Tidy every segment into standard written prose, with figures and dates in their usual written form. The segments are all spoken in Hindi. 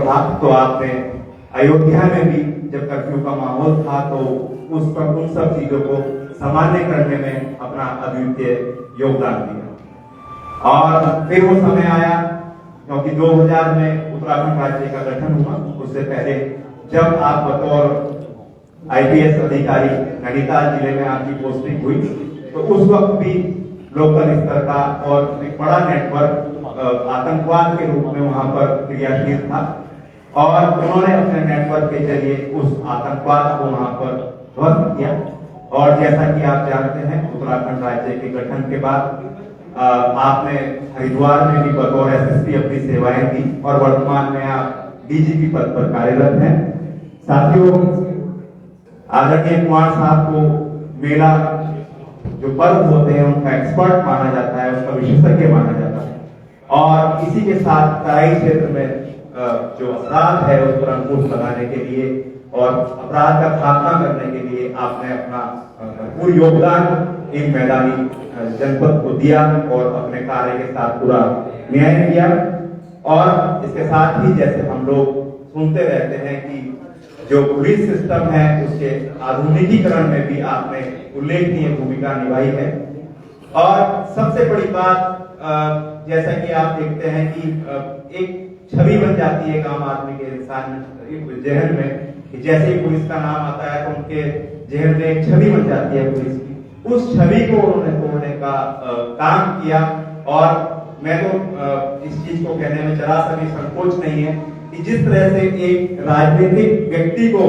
था तो आपने अयोध्या में भी जब कर्फ्यू का माहौल था तो उस पर उन सब चीजों को सामान्य करने में अपना अद्वितीय योगदान दिया। और फिर वो समय आया क्योंकि 2000 में उत्तराखंड राज्य का गठन हुआ। उससे पहले जब आप बतौर IPS अधिकारी नैनीताल जिले में आपकी पोस्टिंग हुई तो उस वक्त भी लोकल स्तर का और एक बड़ा नेटवर्क आतंकवाद के रूप में वहां पर क्रियाशील था और उन्होंने अपने नेटवर्क के जरिए उस आतंकवाद को वहां पर ध्वस्त किया। और जैसा कि आप जानते हैं उत्तराखंड राज्य के गठन के बाद आपने हरिद्वार में भी बतौर SSP अपनी सेवाएं दी और वर्तमान में आप DGP पद पर कार्यरत हैं। साथियों, आदरणीय कुमार साहब को मेला जो पर्व होते हैं उनका एक्सपर्ट माना जाता है, उसका विशेषज्ञ माना जाता है और इसी के साथ तराई क्षेत्र में जो अपराध है उस पर अंकुश लगाने के लिए और अपराध का खात्मा करने के लिए आपने अपना पूर्ण योगदान इन मैदानी जनपद को दिया और अपने कार्य के साथ पूरा न्याय किया। और इसके साथ ही जैसे हम लोग सुनते रहते हैं कि जो पुलिस सिस्टम है उसके आधुनिकीकरण में भी आपने उल्लेखनीय भूमिका निभाई है। और सबसे बड़ी बात जैसा कि आप देखते हैं कि एक छवि बन जाती है आम आदमी के इंसान जहन में कि जैसे ही पुलिस का नाम आता है तो उनके जहन में एक छवि बन जाती है पुलिस की। उस छवि को उन्होंने तोड़ने का काम किया और मैं तो इस चीज को कहने में जरा सा भी संकोच नहीं है कि जिस तरह से एक राजनीतिक व्यक्ति को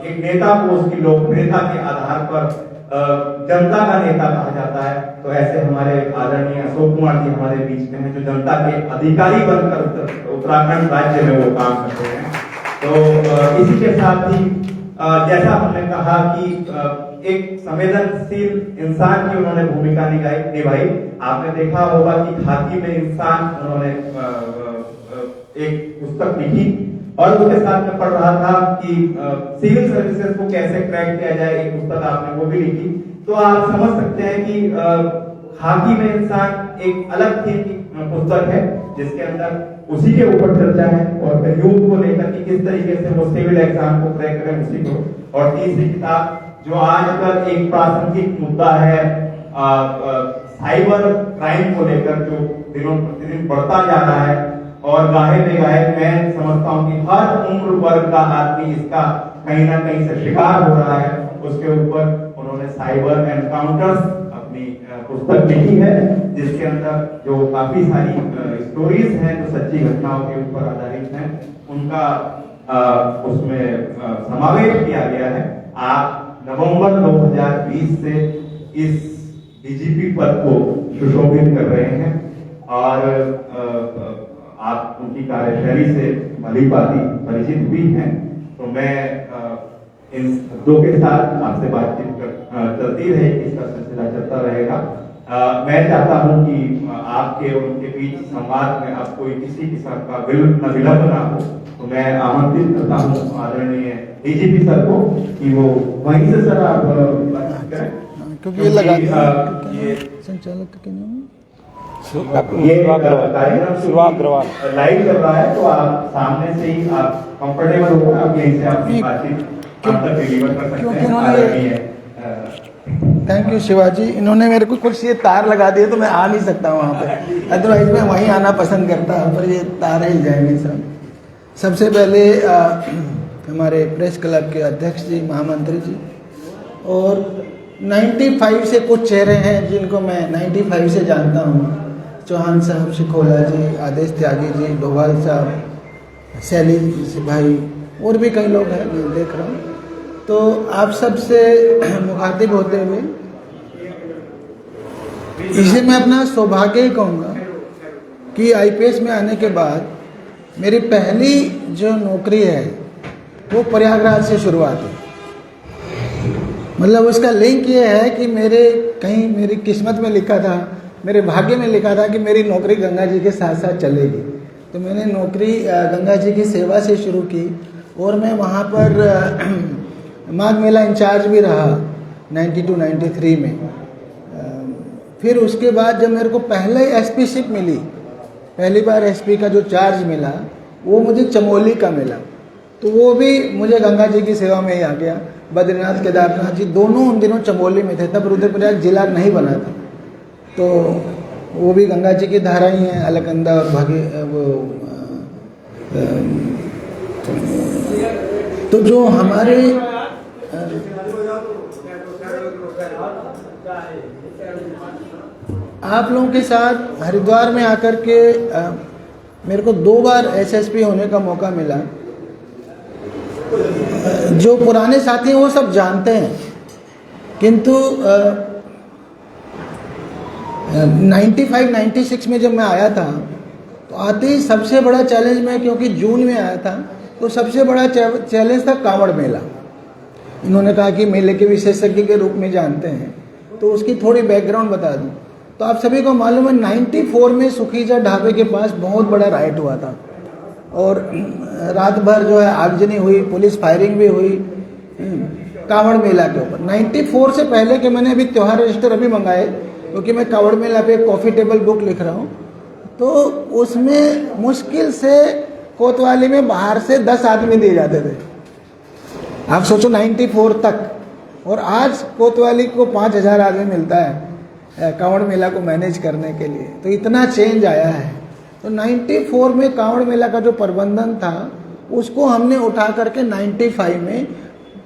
एक नेता को उसकी लोकप्रियता के आधार पर जनता का नेता कहा जाता है, तो ऐसे हमारे आदरणीय अशोक कुमार जी हमारे बीच में हैं जो जनता के अधिकारी बनकर उत्तराखंड राज्य में वो काम करते हैं। तो इसी के साथ ही जैसा हमने कहा कि एक संवेदनशील इंसान की उन्होंने भूमिका निभाई। आपने देखा होगा कि खाकी में इंसान उन्होंने एक पुस्तक लिखी और उसके साथ में पढ़ रहा था कि सिविल सर्विसेज को कैसे क्रैक किया जाए, एक पुस्तक आपने वो भी लिखी। तो आप समझ सकते हैं कि खाकी में इंसान एक अलग थीम की पुस्तक है जिसके अंदर उसी के ऊपर चर्चा है और यूथ को लेकर कि किस तरीके से वो सिविल एग्जाम को क्रैक करें उसी को। और तीसरी किताब जो आजकल एक प्रासंगिक मुद्दा है साइबर क्राइम को लेकर जो दिनों प्रतिदिन बढ़ता जा रहा है और गाहे बेगाहे मैं समझता हूं कि हर उम्र वर्ग का आदमी इसका कहीं ना कहीं से शिकार हो रहा है। उसके ऊपर उन्होंने साइबर एनकाउंटर्स अपनी पुस्तक लिखी है जिसके अंदर जो काफी सारी स्टोरीज हैं जो सच्ची घटनाओं के ऊपर आधारित हैं उनका उसमें समावेश किया गया है। आप नवंबर 2020 से इस DGP पद को सुशोभित कर रहे हैं और आप उनकी कार्यशैली से भलीभांति परिचित भी हैं। तो मैं इन दो के साथ आपसे बातचीत चलती रहेगी, इसका सिलसिला चलता रहेगा। मैं चाहता हूं कि आपके और उनके बीच संवाद में अब कोई किसी किस्म का विलंब ना हो, तो मैं आमंत्रित करता हूं आदरणीय DGP सर को कि वो वहीं से सर आप बातचीत करें क्योंकि ये लगा ये संचालक के नाम ये कार्यक्रम लाइव चल रहा है तो आप सामने से ही आप कंफर्टेबल होगा, आप यहीं से अपनी बातचीत हम तक डिलीवर कर सकते हैं। Thank you Shivaji. इन्होंने मेरे को कुछ ये तार लगा दिए तो मैं आ नहीं सकता वहाँ पे, अदरवाइज मैं वहीं आना पसंद करता हूँ, पर ये तार हिल जाएंगे सब। सबसे पहले हमारे प्रेस क्लब के अध्यक्ष जी, महामंत्री जी और 95 से कुछ चेहरे हैं जिनको मैं 95 से जानता हूँ। चौहान साहब, शिखोला जी, आदेश त्यागी जी, डोभाल साहब, सैली भाई और भी कई लोग हैं मैं देख रहा हूँ। तो आप सबसे मुखातिब होते हुए इसे मैं अपना सौभाग्य ही कहूँगा कि IPS में आने के बाद मेरी पहली जो नौकरी है वो प्रयागराज से शुरुआत है। मतलब उसका लिंक ये है कि मेरी किस्मत में लिखा था, मेरे भाग्य में लिखा था कि मेरी नौकरी गंगा जी के साथ साथ चलेगी। तो मैंने नौकरी गंगा जी की सेवा से शुरू की और मैं वहाँ पर माघ मेला इंचार्ज भी रहा 92-93 में। फिर उसके बाद जब मेरे को पहले SP शिप मिली, पहली बार SP का जो चार्ज मिला वो मुझे चमोली का मिला, तो वो भी मुझे गंगा जी की सेवा में ही आ गया। बद्रीनाथ केदारनाथ जी दोनों उन दिनों चमोली में थे, तब रुद्रप्रयाग जिला नहीं बना था, तो वो भी गंगा जी की धारा ही है, अलकनंदा और तो जो हमारे आप लोगों के साथ हरिद्वार में आकर के मेरे को 2 बार एसएसपी होने का मौका मिला। जो पुराने साथी हैं वो सब जानते हैं, किंतु 95-96 में जब मैं आया था तो आते ही सबसे बड़ा चैलेंज में, क्योंकि जून में आया था, तो सबसे बड़ा चैलेंज था कांवड़ मेला। इन्होंने कहा कि मेले के विशेषज्ञ के रूप में जानते हैं, तो उसकी थोड़ी बैकग्राउंड बता दूं। तो आप सभी को मालूम है 94 में सुखीजा ढाबे के पास बहुत बड़ा राइट हुआ था और रात भर जो है आगजनी हुई, पुलिस फायरिंग भी हुई कांवड़ मेला के ऊपर। 94 से पहले के मैंने अभी त्योहार रजिस्टर अभी मंगाए, क्योंकि मैं कांवड़ मेला पे कॉफ़ी टेबल बुक लिख रहा हूँ, तो उसमें मुश्किल से कोतवाली में बाहर से 10 आदमी दिए जाते थे। आप सोचो 94 तक, और आज कोतवाली को 5000 आदमी मिलता है कांवड़ मेला को मैनेज करने के लिए। तो इतना चेंज आया है। तो 94 में कांवड़ मेला का जो प्रबंधन था उसको हमने उठा करके 95 में,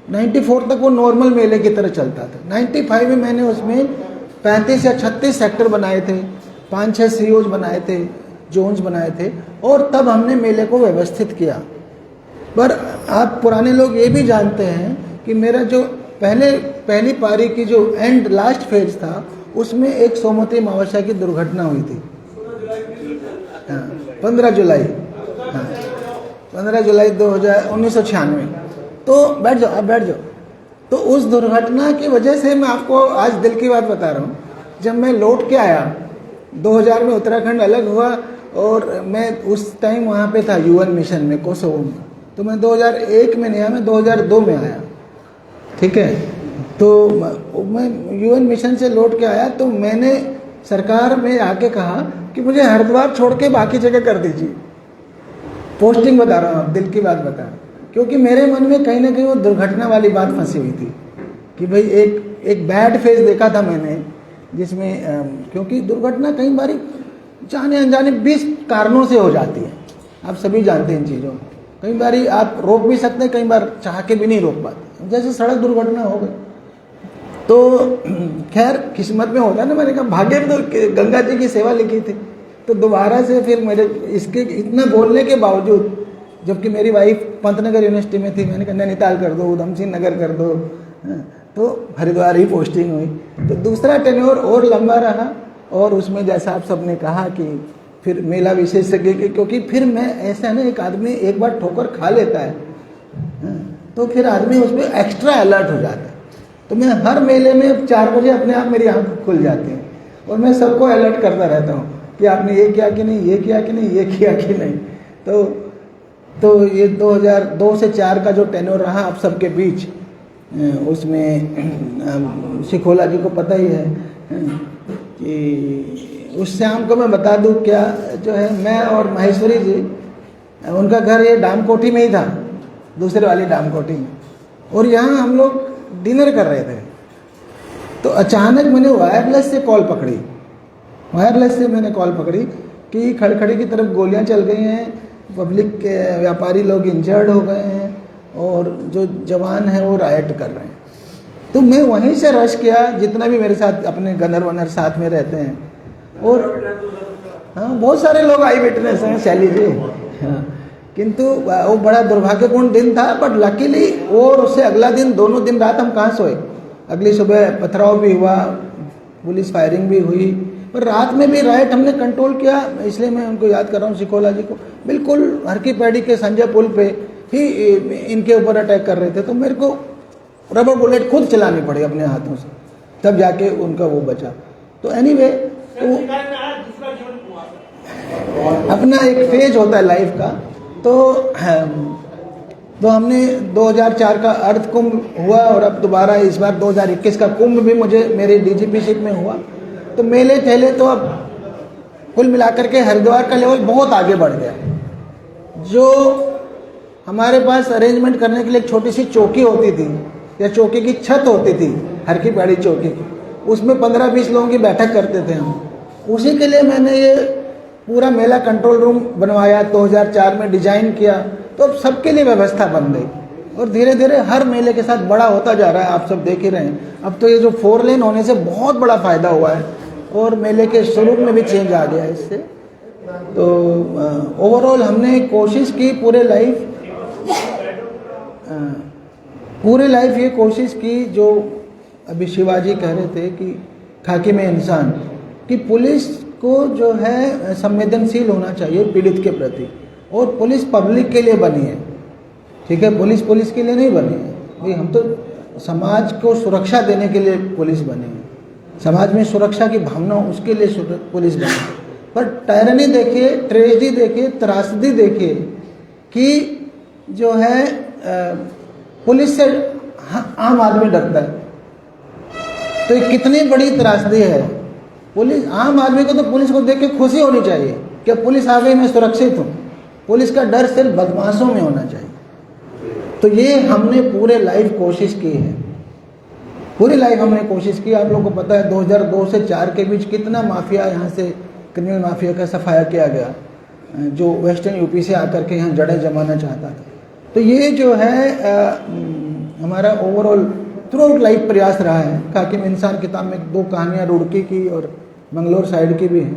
94 तक वो नॉर्मल मेले की तरह चलता था। 95 में मैंने उसमें 35 या 36 सेक्टर बनाए थे, 5-6 सीओज बनाए थे, जोन्स बनाए थे, और तब हमने मेले को व्यवस्थित किया। पर आप पुराने लोग ये भी जानते हैं कि मेरा जो पहली पारी की जो लास्ट फेज था, उसमें एक सोमवती अमावस्या की दुर्घटना हुई थी। 15 जुलाई, हाँ 15 जुलाई 1996। तो बैठ जाओ, आप बैठ जाओ। तो उस दुर्घटना की वजह से मैं आपको आज दिल की बात बता रहा हूँ। जब मैं लौट के आया 2000 में, उत्तराखंड अलग हुआ और मैं उस टाइम वहाँ पे था यूएन मिशन में, कोसोवो में। तो मैं 2001 में नहीं आया, मैं 2002 में आया, ठीक है। तो मैं यूएन मिशन से लौट के आया, तो मैंने सरकार में आके कहा कि मुझे हरिद्वार छोड़ के बाकी जगह कर दीजिए। पोस्टिंग बता रहा हूँ, दिल की बात बता रहा हूँ, क्योंकि मेरे मन में कहीं ना कहीं वो दुर्घटना वाली बात फंसी हुई थी कि भाई एक बैड फेज देखा था मैंने, जिसमें क्योंकि दुर्घटना कई बार जाने अनजाने 20 कारणों से हो जाती है। आप सभी जानते हैं इन चीज़ों को। कई बार आप रोक भी सकते हैं, कई बार चाह के भी नहीं रोक पाते। जैसे सड़क दुर्घटना हो गई, तो खैर किस्मत में होता है ना। मैंने कहा भाग्य में तो गंगा जी की सेवा लिखी थी, तो दोबारा से फिर मेरे इसके इतना बोलने के बावजूद, जबकि मेरी वाइफ पंतनगर यूनिवर्सिटी में थी, मैंने कहा नैनीताल कर दो, उधम सिंह नगर कर दो, तो हरिद्वार ही पोस्टिंग हुई। तो दूसरा टेन्योर और लंबा रहा, और उसमें जैसा आप सबने कहा कि फिर मेला विशेषज्ञ के, क्योंकि फिर मैं ऐसा है ना, एक आदमी एक बार ठोकर खा लेता है, तो फिर आदमी उसमें एक्स्ट्रा अलर्ट हो जाता है। तो मैं हर मेले में 4 बजे अपने आप मेरी आंख खुल जाती है, और मैं सबको अलर्ट करता रहता हूँ कि आपने ये किया कि नहीं, ये किया कि नहीं, ये किया कि नहीं। तो ये 2002 से 4 का जो टेन्योर रहा आप सबके बीच, उसमें शिखोला जी को पता ही है कि उस शाम को मैं बता दूं क्या, जो है मैं और महेश्वरी जी, उनका घर ये डामकोठी में ही था, दूसरे वाली डामकोठी में, और यहाँ हम लोग डिनर कर रहे थे। तो अचानक मैंने वायरलेस से कॉल पकड़ी, वायरलेस से मैंने कॉल पकड़ी कि खड़खड़ी की तरफ गोलियां चल गई हैं, पब्लिक के व्यापारी लोग इंजर्ड हो गए हैं, और जो जवान हैं वो राइट कर रहे हैं। तो मैं वहीं से रश किया, जितना भी मेरे साथ अपने गनर वनर साथ में रहते हैं, और हाँ बहुत सारे लोग आई विटनेस हैं, शैली जी, हाँ। किंतु वो बड़ा दुर्भाग्यपूर्ण दिन था, बट लकीली, और उससे अगला दिन, दोनों दिन रात हम कहाँ सोए। अगली सुबह पथराव भी हुआ, पुलिस फायरिंग भी हुई, पर रात में भी राइट हमने कंट्रोल किया। इसलिए मैं उनको याद कर रहा हूँ, शिखोला जी को। बिल्कुल हर की पैड़ी के संजय पुल पे ही इनके ऊपर अटैक कर रहे थे, तो मेरे को रबर बुलेट खुद चलानी पड़ी अपने हाथों से, तब जाके उनका वो बचा। तो एनीवे, तो अपना एक फेज होता है लाइफ का। तो हमने 2004 का अर्थ कुंभ हुआ, और अब दोबारा इस बार 2021 का कुंभ भी मुझे मेरे डीजीपीशिप में हुआ। तो मेले ठेले तो अब कुल मिलाकर के हरिद्वार का लेवल बहुत आगे बढ़ गया। जो हमारे पास अरेंजमेंट करने के लिए एक छोटी सी चौकी होती थी या चौकी की छत होती थी, हर की पैड़ी चौकी की, उसमें 15-20 लोगों की बैठक करते थे हम। उसी के लिए मैंने ये पूरा मेला कंट्रोल रूम बनवाया, 2004 में डिजाइन किया, तो अब सबके लिए व्यवस्था बन गई और धीरे धीरे हर मेले के साथ बड़ा होता जा रहा है। आप सब देख ही रहे हैं, अब तो ये जो 4 लेन होने से बहुत बड़ा फायदा हुआ है और मेले के स्वरूप में भी चेंज आ गया है इससे। तो ओवरऑल हमने कोशिश की पूरे लाइफ ये कोशिश की, जो अभी शिवाजी कह रहे थे कि खाकी में इंसान, कि पुलिस को जो है संवेदनशील होना चाहिए पीड़ित के प्रति, और पुलिस पब्लिक के लिए बनी है, ठीक है, पुलिस के लिए नहीं बनी है भाई। हम तो समाज को सुरक्षा देने के लिए पुलिस बनी है, समाज में सुरक्षा की भावना उसके लिए पुलिस बनी है। पर टायरनी देखिए, ट्रेजेडी देखिए, त्रासदी देखिए कि जो है पुलिस से आम आदमी डरता है। तो ये कितनी बड़ी त्रासदी है। पुलिस, आम आदमी को तो पुलिस को देख के खुशी होनी चाहिए कि पुलिस आ गई, मैं सुरक्षित हूँ। पुलिस का डर सिर्फ बदमाशों में होना चाहिए। तो ये हमने पूरे लाइफ कोशिश की है, पूरी लाइफ हमने कोशिश की। आप लोगों को पता है 2002 से 4 के बीच कितना माफिया, यहाँ से क्रिमिनल माफिया का सफाया किया गया, जो वेस्टर्न यूपी से आकर के यहाँ जड़ें जमाना चाहता था। तो ये जो है हमारा ओवरऑल थ्रू आउट लाइफ प्रयास रहा है। खाकी में इंसान किताब में 2 कहानियाँ रुड़की की और मंगलोर साइड की भी हैं।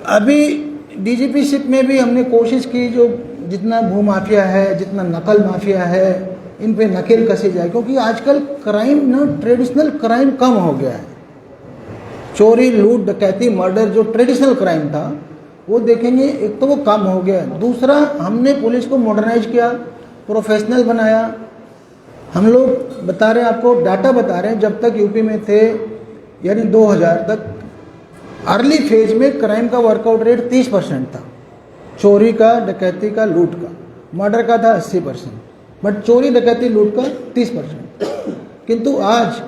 अभी डीजीपीशिप में भी हमने कोशिश की, जो जितना भू माफिया है, जितना नकल माफिया है, इन पे नकेल कसी जाए, क्योंकि आजकल क्राइम ना ट्रेडिशनल क्राइम कम हो गया है। चोरी, लूट, डकैती, मर्डर जो ट्रेडिशनल क्राइम था वो देखेंगे, एक तो वो कम हो गया है। दूसरा, हमने पुलिस को मॉडर्नाइज किया, प्रोफेशनल बनाया। हम लोग बता रहे हैं, आपको डाटा बता रहे हैं, जब तक यूपी में थे यानी 2000 तक अर्ली फेज में क्राइम का वर्कआउट रेट 30% था, चोरी का, डकैती का, लूट का। मर्डर का था 80%, बट चोरी, डकैती, लूट का 30%। किंतु आज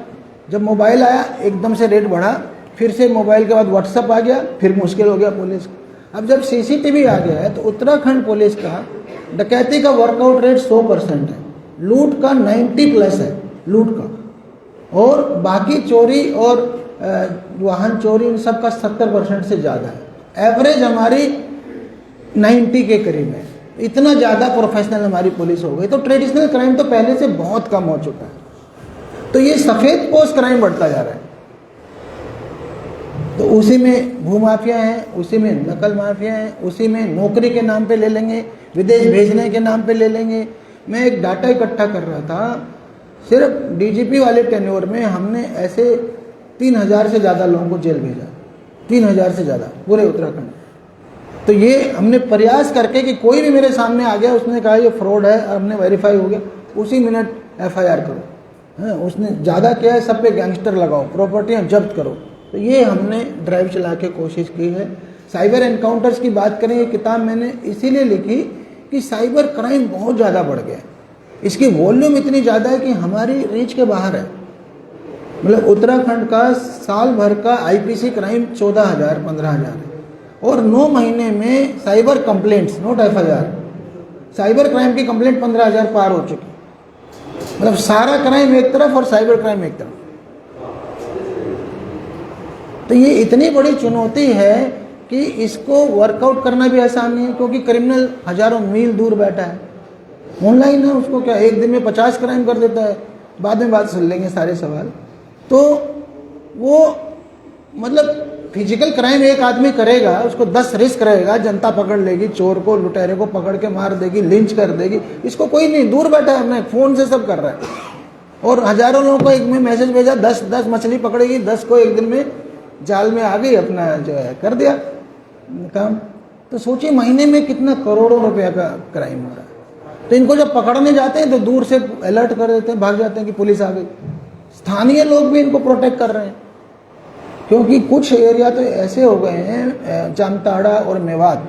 जब मोबाइल आया एकदम से रेट बढ़ा, फिर से मोबाइल के बाद व्हाट्सएप आ गया, फिर मुश्किल हो गया पुलिस को। अब जब सीसीटीवी आ गया है तो उत्तराखंड पुलिस का डकैती का वर्कआउट रेट 100% है, लूट का 90+ है लूट का, और बाकी चोरी और वाहन चोरी इन सब का 70% से ज़्यादा है। एवरेज हमारी 90 के करीब है। इतना ज़्यादा प्रोफेशनल हमारी पुलिस हो गई। तो ट्रेडिशनल क्राइम तो पहले से बहुत कम हो चुका है। तो ये सफ़ेद पोस्ट क्राइम बढ़ता जा रहा है। तो उसी में भू माफिया है, उसी में नकल माफिया है, उसी में नौकरी के नाम पे ले लेंगे, विदेश भेजने के नाम पे ले लेंगे। मैं एक डाटा इकट्ठा कर रहा था, सिर्फ डीजीपी वाले टेन्योर में हमने ऐसे 3000 से ज़्यादा लोगों को जेल भेजा, 3000 से ज़्यादा पूरे उत्तराखंड। तो ये हमने प्रयास करके कि कोई भी मेरे सामने आ गया, उसने कहा ये फ्रॉड है, हमने वेरीफाई हो गया, उसी मिनट FIR करो। हाँ, उसने ज़्यादा किया है, सब पे गैंगस्टर लगाओ, प्रॉपर्टियाँ जब्त करो। तो ये हमने ड्राइव चला के कोशिश की है। साइबर एनकाउंटर्स की बात करें, ये किताब मैंने इसीलिए लिखी कि साइबर क्राइम बहुत ज़्यादा बढ़ गया है। इसकी वॉल्यूम इतनी ज़्यादा है कि हमारी रीच के बाहर है। मतलब उत्तराखंड का साल भर का IPC क्राइम 14,000 15,000 है, और 9 महीने में cyber complaints, note FIR, cyber crime की कंप्लेंट 15,000 पार हो चुकी। मतलब सारा क्राइम एक तरफ और साइबर क्राइम एक तरफ। तो ये इतनी बड़ी चुनौती है कि इसको वर्कआउट करना भी आसान नहीं है, क्योंकि क्रिमिनल हजारों मील दूर बैठा है। ऑनलाइन है, उसको क्या एक दिन में 50 क्राइम कर देता है। बाद में बात सुन लेंगे सारे सवाल। तो वो मतलब फिजिकल क्राइम एक आदमी करेगा, उसको 10 रिस्क रहेगा, जनता पकड़ लेगी, चोर को, लुटेरे को पकड़ के मार देगी, लिंच कर देगी। इसको कोई नहीं, दूर बैठा है, अपने फ़ोन से सब कर रहा है। और हजारों लोगों को एक में मैसेज भेजा, 10 मछली पकड़ेगी, 10 को एक दिन में जाल में आ गई, अपना जो है कर दिया काम। तो सोचिए महीने में कितना करोड़ों रुपया का क्राइम हो रहा है। तो इनको जब पकड़ने जाते हैं तो दूर से अलर्ट कर देते हैं, भाग जाते हैं कि पुलिस आ गई। स्थानीय लोग भी इनको प्रोटेक्ट कर रहे हैं, क्योंकि कुछ एरिया तो ऐसे हो गए हैं, जामताड़ा और मेवात।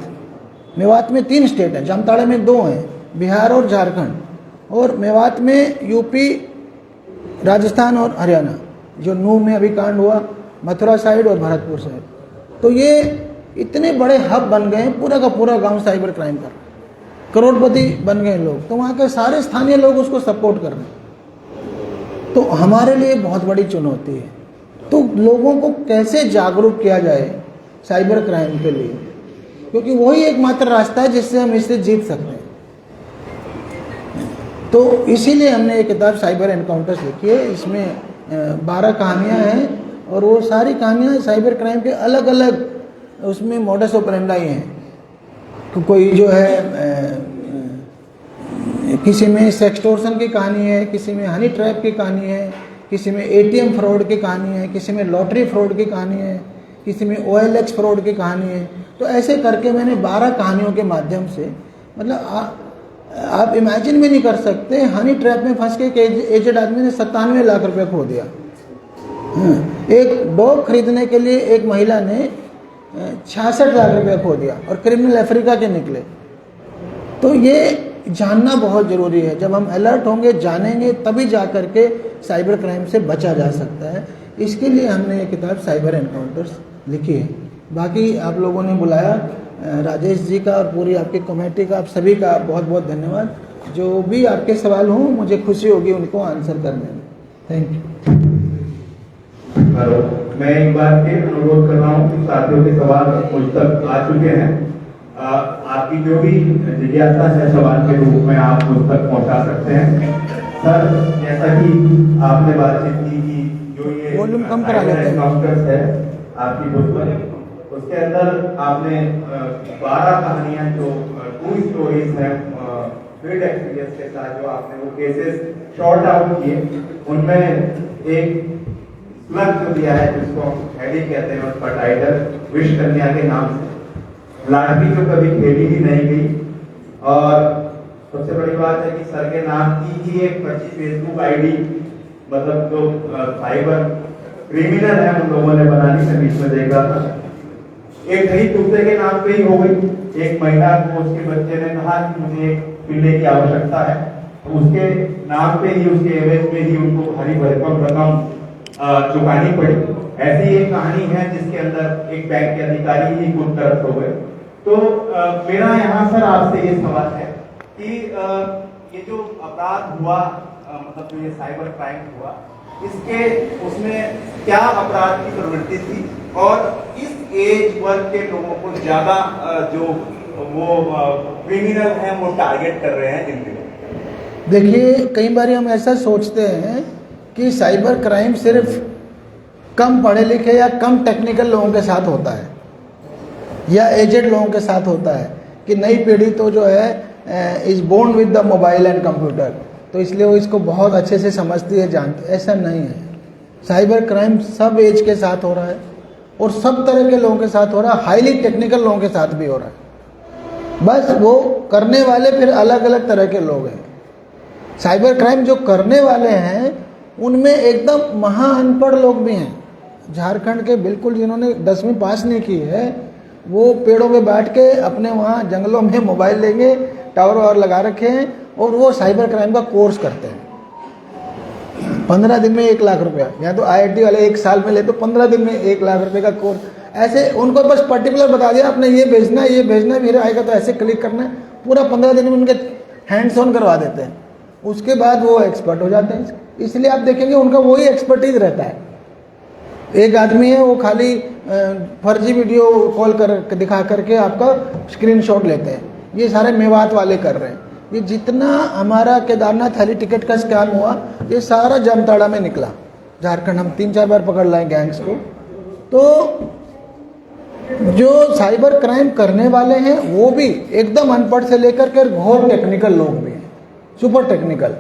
मेवात में 3 स्टेट हैं, जामताड़ा में 2 हैं, बिहार और झारखंड, और मेवात में यूपी, राजस्थान और हरियाणा। जो नूह में अभी कांड हुआ, मथुरा साइड और भरतपुर साइड। तो ये इतने बड़े हब बन गए हैं, पूरा का पूरा गांव साइबर क्राइम का, करोड़पति बन गए लोग, तो वहाँ के सारे स्थानीय लोग उसको सपोर्ट कर रहे हैं। तो हमारे लिए बहुत बड़ी चुनौती है। तो लोगों को कैसे जागरूक किया जाए साइबर क्राइम के लिए, क्योंकि वही एकमात्र रास्ता है जिससे हम इससे जीत सकते हैं। तो इसीलिए हमने ये किताब साइबर एनकाउंटर्स लिखी है। इसमें 12 कहानियाँ हैं और वो सारी कहानियाँ साइबर क्राइम के अलग अलग उसमें मॉडस ऑपरेंडाई हैं। तो कोई जो है किसी में सेक्सटोर्शन की कहानी है, किसी में हनी ट्रैप की कहानी है, किसी में ATM फ्रॉड की कहानी है, किसी में लॉटरी फ्रॉड की कहानी है, किसी में OLX फ्रॉड की कहानी है। तो ऐसे करके मैंने 12 कहानियों के माध्यम से, मतलब आप इमेजिन भी नहीं कर सकते, हनी ट्रैप में फंस के एक एजेड आदमी ने 97 लाख रुपए खो दिया। एक डॉग खरीदने के लिए एक महिला ने 66 लाख रुपए खो दिया और क्रिमिनल अफ्रीका के निकले। तो ये जानना बहुत ज़रूरी है। जब हम अलर्ट होंगे, जानेंगे, तभी जा कर के साइबर क्राइम से बचा जा सकता है। इसके लिए हमने ये किताब साइबर एनकाउंटर्स लिखी है। बाकी आप लोगों ने बुलाया, राजेश जी का और पूरी आपकी कमेटी का, आप सभी का बहुत बहुत धन्यवाद। जो भी आपके सवाल हों, मुझे खुशी होगी उनको आंसर करने में। Thank you. मैं एक बार फिर अनुरोध कर रहा हूँ कि साथियों के सवाल मुझ तक आ चुके हैं। आपकी जो भी जिज्ञासा है सवाल के रूप में आप मुझ तक पहुंचा सकते हैं। सर, जैसा कि आपने बातचीत की कि जो ये वॉल्यूम कम करा लेते हैं एनकाउंटर्स है आपकी बुक में, उसके अंदर आपने 12 कहानियां जो ट्रू स्टोरीज हैं फील्ड एक्सपीरियंस के साथ जो आपने वो केसेस शॉर्ट आउट किए, उनमें एक स्लग जो दिया है जिसको हेडिंग कहते हैं, उसका टाइटल विश कन्या के नाम से, लाटरी जो कभी खेली ही नहीं गई। और सबसे बड़ी बात है कि सर के नाम की ही एक 25 फेसबुक आईडी, मतलब जो साइबर क्रिमिनल है उन लोगों ने बनानी से बीच में देखा था, एक नई कुत्ते के नाम पे ही हो गई। एक महिला को उसके बच्चे ने कहा कि मुझे एक पिल्ले की आवश्यकता है, तो उसके नाम पे ही, उसके एवज में ही उनको भारी भरकम रकम चुकानी पड़ी। ऐसी एक कहानी है जिसके अंदर एक बैंक के अधिकारी ही खुद तरफ हो गए। तो मेरा यहाँ सर आपसे ये सवाल है कि ये जो अपराध हुआ, मतलब जो ये साइबर क्राइम हुआ, इसके उसमें क्या अपराध की प्रवृत्ति थी और इस एज वर्ग के लोगों को ज्यादा जो वो क्रिमिनल हैं वो टारगेट कर रहे हैं इन दिनों? देखिए, कई बार हम ऐसा सोचते हैं कि साइबर क्राइम सिर्फ कम पढ़े लिखे या कम टेक्निकल लोगों के साथ होता है या एजेड लोगों के साथ होता है, कि नई पीढ़ी तो जो है is born with the mobile and computer, तो इसलिए वो इसको बहुत अच्छे से समझती है, जानती है। ऐसा नहीं है। साइबर क्राइम सब एज के साथ हो रहा है और सब तरह के लोगों के साथ हो रहा है, हाईली टेक्निकल लोगों के साथ भी हो रहा है। बस वो करने वाले फिर अलग अलग तरह के लोग हैं। साइबर क्राइम जो करने वाले हैं उनमें एकदम महा अनपढ़ लोग भी हैं। झारखंड के बिल्कुल जिन्होंने 10वीं पास नहीं की है, वो पेड़ों पे बैठ के अपने वहाँ जंगलों में मोबाइल लेंगे, टावर वावर लगा रखे हैं और वो साइबर क्राइम का कोर्स करते हैं। 15 दिन में 1 लाख रुपया, या तो IIT वाले 1 साल में ले तो 15 दिन में 1 लाख रुपए का कोर्स। ऐसे उनको बस पर्टिकुलर बता दिया आपने ये भेजना है, ये भेजना है, फिर आएगा तो ऐसे क्लिक करना है, पूरा 15 दिन में उनके हैंड्स ऑन करवा देते हैं। उसके बाद वो एक्सपर्ट हो जाते हैं। इसलिए आप देखेंगे उनका वही एक्सपर्टीज रहता है। एक आदमी है वो खाली फर्जी वीडियो कॉल कर दिखा करके आपका स्क्रीनशॉट लेते हैं। ये सारे मेवात वाले कर रहे हैं। ये जितना हमारा केदारनाथ हेली टिकट का स्कैम हुआ, ये सारा जामताड़ा में निकला। झारखंड हम 3-4 बार पकड़ लाए गैंग्स को। तो जो साइबर क्राइम करने वाले हैं वो भी एकदम अनपढ़ से लेकर के घोर टेक्निकल लोग भी हैं, सुपर टेक्निकल,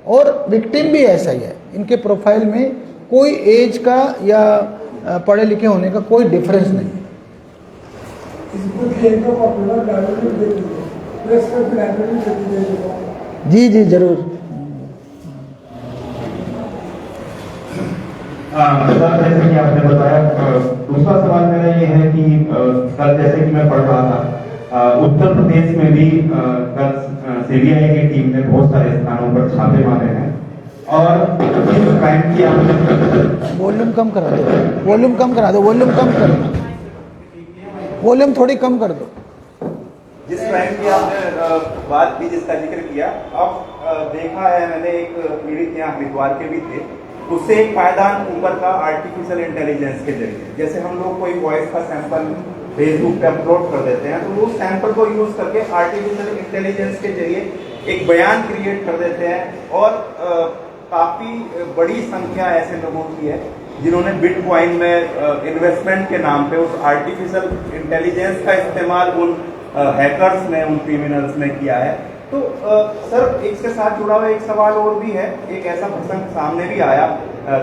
और विक्टिम भी ऐसा ही है। इनके प्रोफाइल में कोई एज का या पढ़े लिखे होने का कोई डिफरेंस नहीं। जी जी जरूर। सर, जैसे कि आपने बताया, दूसरा सवाल मेरा ये है कि कल जैसे कि मैं पढ़ रहा था, उत्तर प्रदेश में भी कल CBI की टीम ने बहुत सारे स्थानों पर छापे मारे हैं और क्राइम की आपने वॉल्यूम कम करा दो, वॉल्यूम कम करा दो, वॉल्यूम कम करो। वॉल्यूम थोड़ी कम कर दो। जिस क्राइम की आपने बात की, जिसका जिक्र किया, अब देखा है मैंने, एक पीड़ित यहाँ हरिद्वार के भी थे, उससे एक पायदान ऊपर का आर्टिफिशियल इंटेलिजेंस के जरिए, जैसे हम लोग कोई वॉइस का सैंपल फेसबुक पे अपलोड कर देते हैं, तो उस सैंपल को यूज करके आर्टिफिशियल इंटेलिजेंस के जरिए एक बयान क्रिएट कर देते हैं। और काफी बड़ी संख्या ऐसे लोगों की है जिन्होंने बिटकॉइन में इन्वेस्टमेंट के नाम पे उस आर्टिफिशियल इंटेलिजेंस का इस्तेमाल उन हैकर्स ने, उन क्रिमिनल्स ने किया है। तो सर, इसके साथ जुड़ा हुआ एक सवाल और भी है। एक ऐसा प्रसंग सामने भी आया,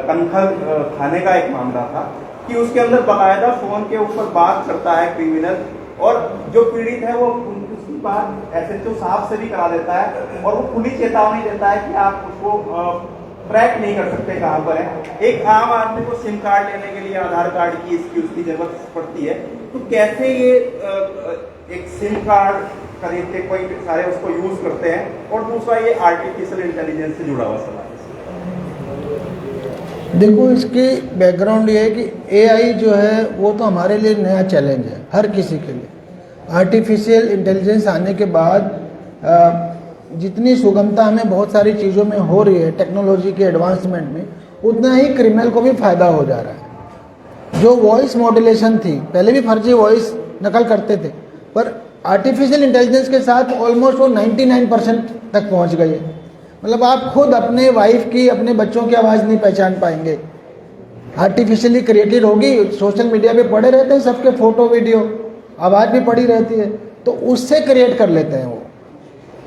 कनखल थाने का एक मामला था कि उसके अंदर बाकायदा फोन के ऊपर बात करता है क्रिमिनल, और जो पीड़ित है वो उसकी बात SHO साहब से भी करा देता है, और वो पुलिस चेतावनी देता है कि आप उसको ट्रैक नहीं कर सकते कहाँ पर है। एक आम आदमी को सिम कार्ड लेने के लिए आधार कार्ड की इसकी उसकी जरूरत पड़ती है, तो कैसे ये एक सिम कार्ड खरीदते कोई सारे उसको यूज करते हैं। और दूसरा ये आर्टिफिशियल इंटेलिजेंस से जुड़ा हुआ सवाल। देखो, इसकी बैकग्राउंड ये है कि AI जो है वो तो हमारे लिए नया चैलेंज है, हर किसी के लिए। आर्टिफिशियल इंटेलिजेंस आने के बाद जितनी सुगमता हमें बहुत सारी चीज़ों में हो रही है टेक्नोलॉजी के एडवांसमेंट में, उतना ही क्रिमिनल को भी फायदा हो जा रहा है। जो वॉइस मॉड्यूलेशन थी, पहले भी फर्जी वॉइस नकल करते थे, पर आर्टिफिशियल इंटेलिजेंस के साथ ऑलमोस्ट वो 99% तक पहुंच गई है। मतलब आप खुद अपने वाइफ की, अपने बच्चों की आवाज़ नहीं पहचान पाएंगे, आर्टिफिशियली क्रिएटेड होगी। सोशल मीडिया पे पड़े रहते हैं सबके फोटो वीडियो, आवाज़ भी पड़ी रहती है, तो उससे क्रिएट कर लेते हैं वो।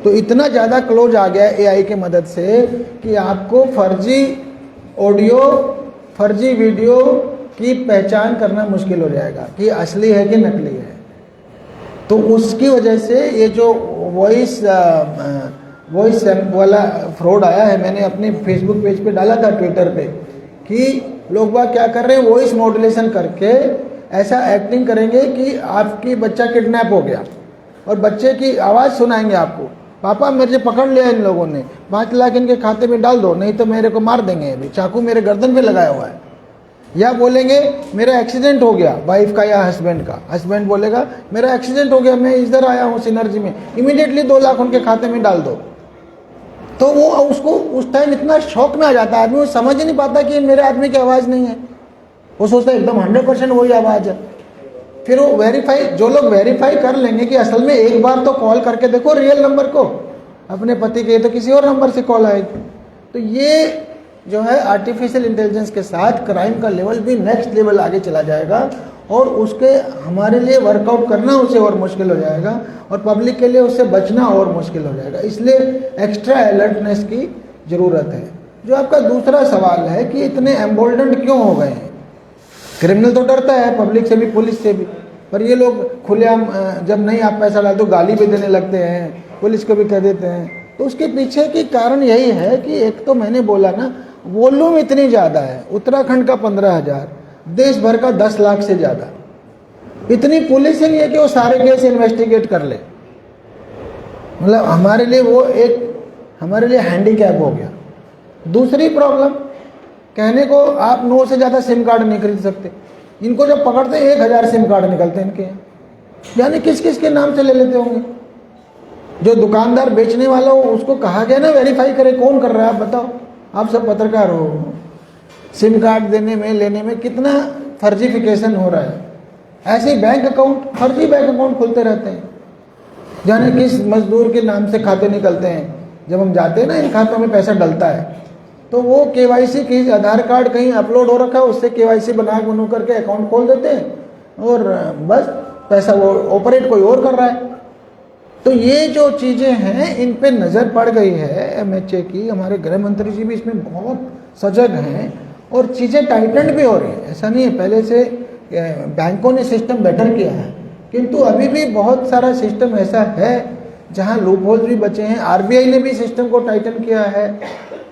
तो इतना ज़्यादा क्लोज आ गया AI की मदद से कि आपको फर्जी ऑडियो, फर्जी वीडियो की पहचान करना मुश्किल हो जाएगा कि असली है कि नकली है। तो उसकी वजह से ये जो वॉइस वाला फ्रॉड आया है, मैंने अपने फेसबुक पेज पे डाला था, ट्विटर पे, कि लोग बात क्या कर रहे हैं, वॉइस मॉड्यूलेशन करके ऐसा एक्टिंग करेंगे कि आपकी बच्चा किडनैप हो गया, और बच्चे की आवाज़ सुनाएंगे आपको, पापा मेरे पकड़ लिया इन लोगों ने, 5 लाख इनके खाते में डाल दो, नहीं तो मेरे को मार देंगे, अभी चाकू मेरे गर्दन पे लगाया हुआ है। या बोलेंगे मेरा एक्सीडेंट हो गया, वाइफ का या हस्बैंड का, हस्बैंड बोलेगा मेरा एक्सीडेंट हो गया, मैं इधर आया हूँ सिनर्जी में, इमीडिएटली 2 लाख उनके खाते में डाल दो। तो वो उसको उस टाइम इतना शौक में आ जाता है आदमी, वो समझ ही नहीं पाता कि मेरे आदमी की आवाज़ नहीं है, वो सोचता है एकदम 100% वही आवाज़ है। फिर वो वेरीफाई, जो लोग वेरीफाई कर लेंगे कि असल में एक बार तो कॉल करके देखो रियल नंबर को, अपने पति के, तो किसी और नंबर से कॉल आएगी। तो ये जो है आर्टिफिशियल इंटेलिजेंस के साथ क्राइम का लेवल भी नेक्स्ट लेवल आगे चला जाएगा, और उसके हमारे लिए वर्कआउट करना उसे और मुश्किल हो जाएगा, और पब्लिक के लिए उससे बचना और मुश्किल हो जाएगा। इसलिए एक्स्ट्रा अलर्टनेस की ज़रूरत है। जो आपका दूसरा सवाल है कि इतने एम्बोल्डेंड क्यों हो गए हैं, क्रिमिनल तो डरता है पब्लिक से भी, पुलिस से भी, पर ये लोग खुलेआम जब नहीं आप पैसा डाल दो गाली भी देने लगते हैं, पुलिस को भी कह देते हैं। तो उसके पीछे की कारण यही है कि एक तो मैंने बोला ना, वॉल्यूम इतनी ज़्यादा है, उत्तराखंड का 15,000, देश भर का 10 लाख से ज़्यादा, इतनी पुलिस ही नहीं है कि वो सारे केस इन्वेस्टिगेट कर ले। मतलब हमारे लिए वो एक, हमारे लिए हैंडीकैप हो गया। दूसरी प्रॉब्लम, कहने को आप 9 से ज़्यादा सिम कार्ड नहीं खरीद सकते, इनको जब पकड़ते हैं 1,000 सिम कार्ड निकलते हैं इनके यहाँ, यानी किस किस के नाम से ले लेते होंगे। जो दुकानदार बेचने वाला हो उसको कहा गया ना वेरीफाई करे कौन कर रहा है, आप बताओ, आप सब पत्रकार हो, सिम कार्ड देने में लेने में कितना फर्जीफिकेशन हो रहा है। ऐसे ही बैंक अकाउंट, फर्जी बैंक अकाउंट खुलते रहते हैं, जाने किस मजदूर के नाम से खाते निकलते हैं। जब हम जाते हैं ना, इन खातों में पैसा डलता है, तो वो KYC की आधार कार्ड कहीं अपलोड हो रखा है, उससे KYC बना करके अकाउंट खोल देते हैं, और बस पैसा वो ऑपरेट कोई और कर रहा है। तो ये जो चीज़ें हैं, इन पे नज़र पड़ गई है MHA की, हमारे गृह मंत्री जी भी इसमें बहुत सजग हैं, और चीज़ें टाइटन भी हो रही हैं। ऐसा नहीं है, पहले से बैंकों ने सिस्टम बेटर किया है, किंतु अभी भी बहुत सारा सिस्टम ऐसा है जहां लूप होल्स भी बचे हैं। RBI ने भी सिस्टम को टाइटन किया है।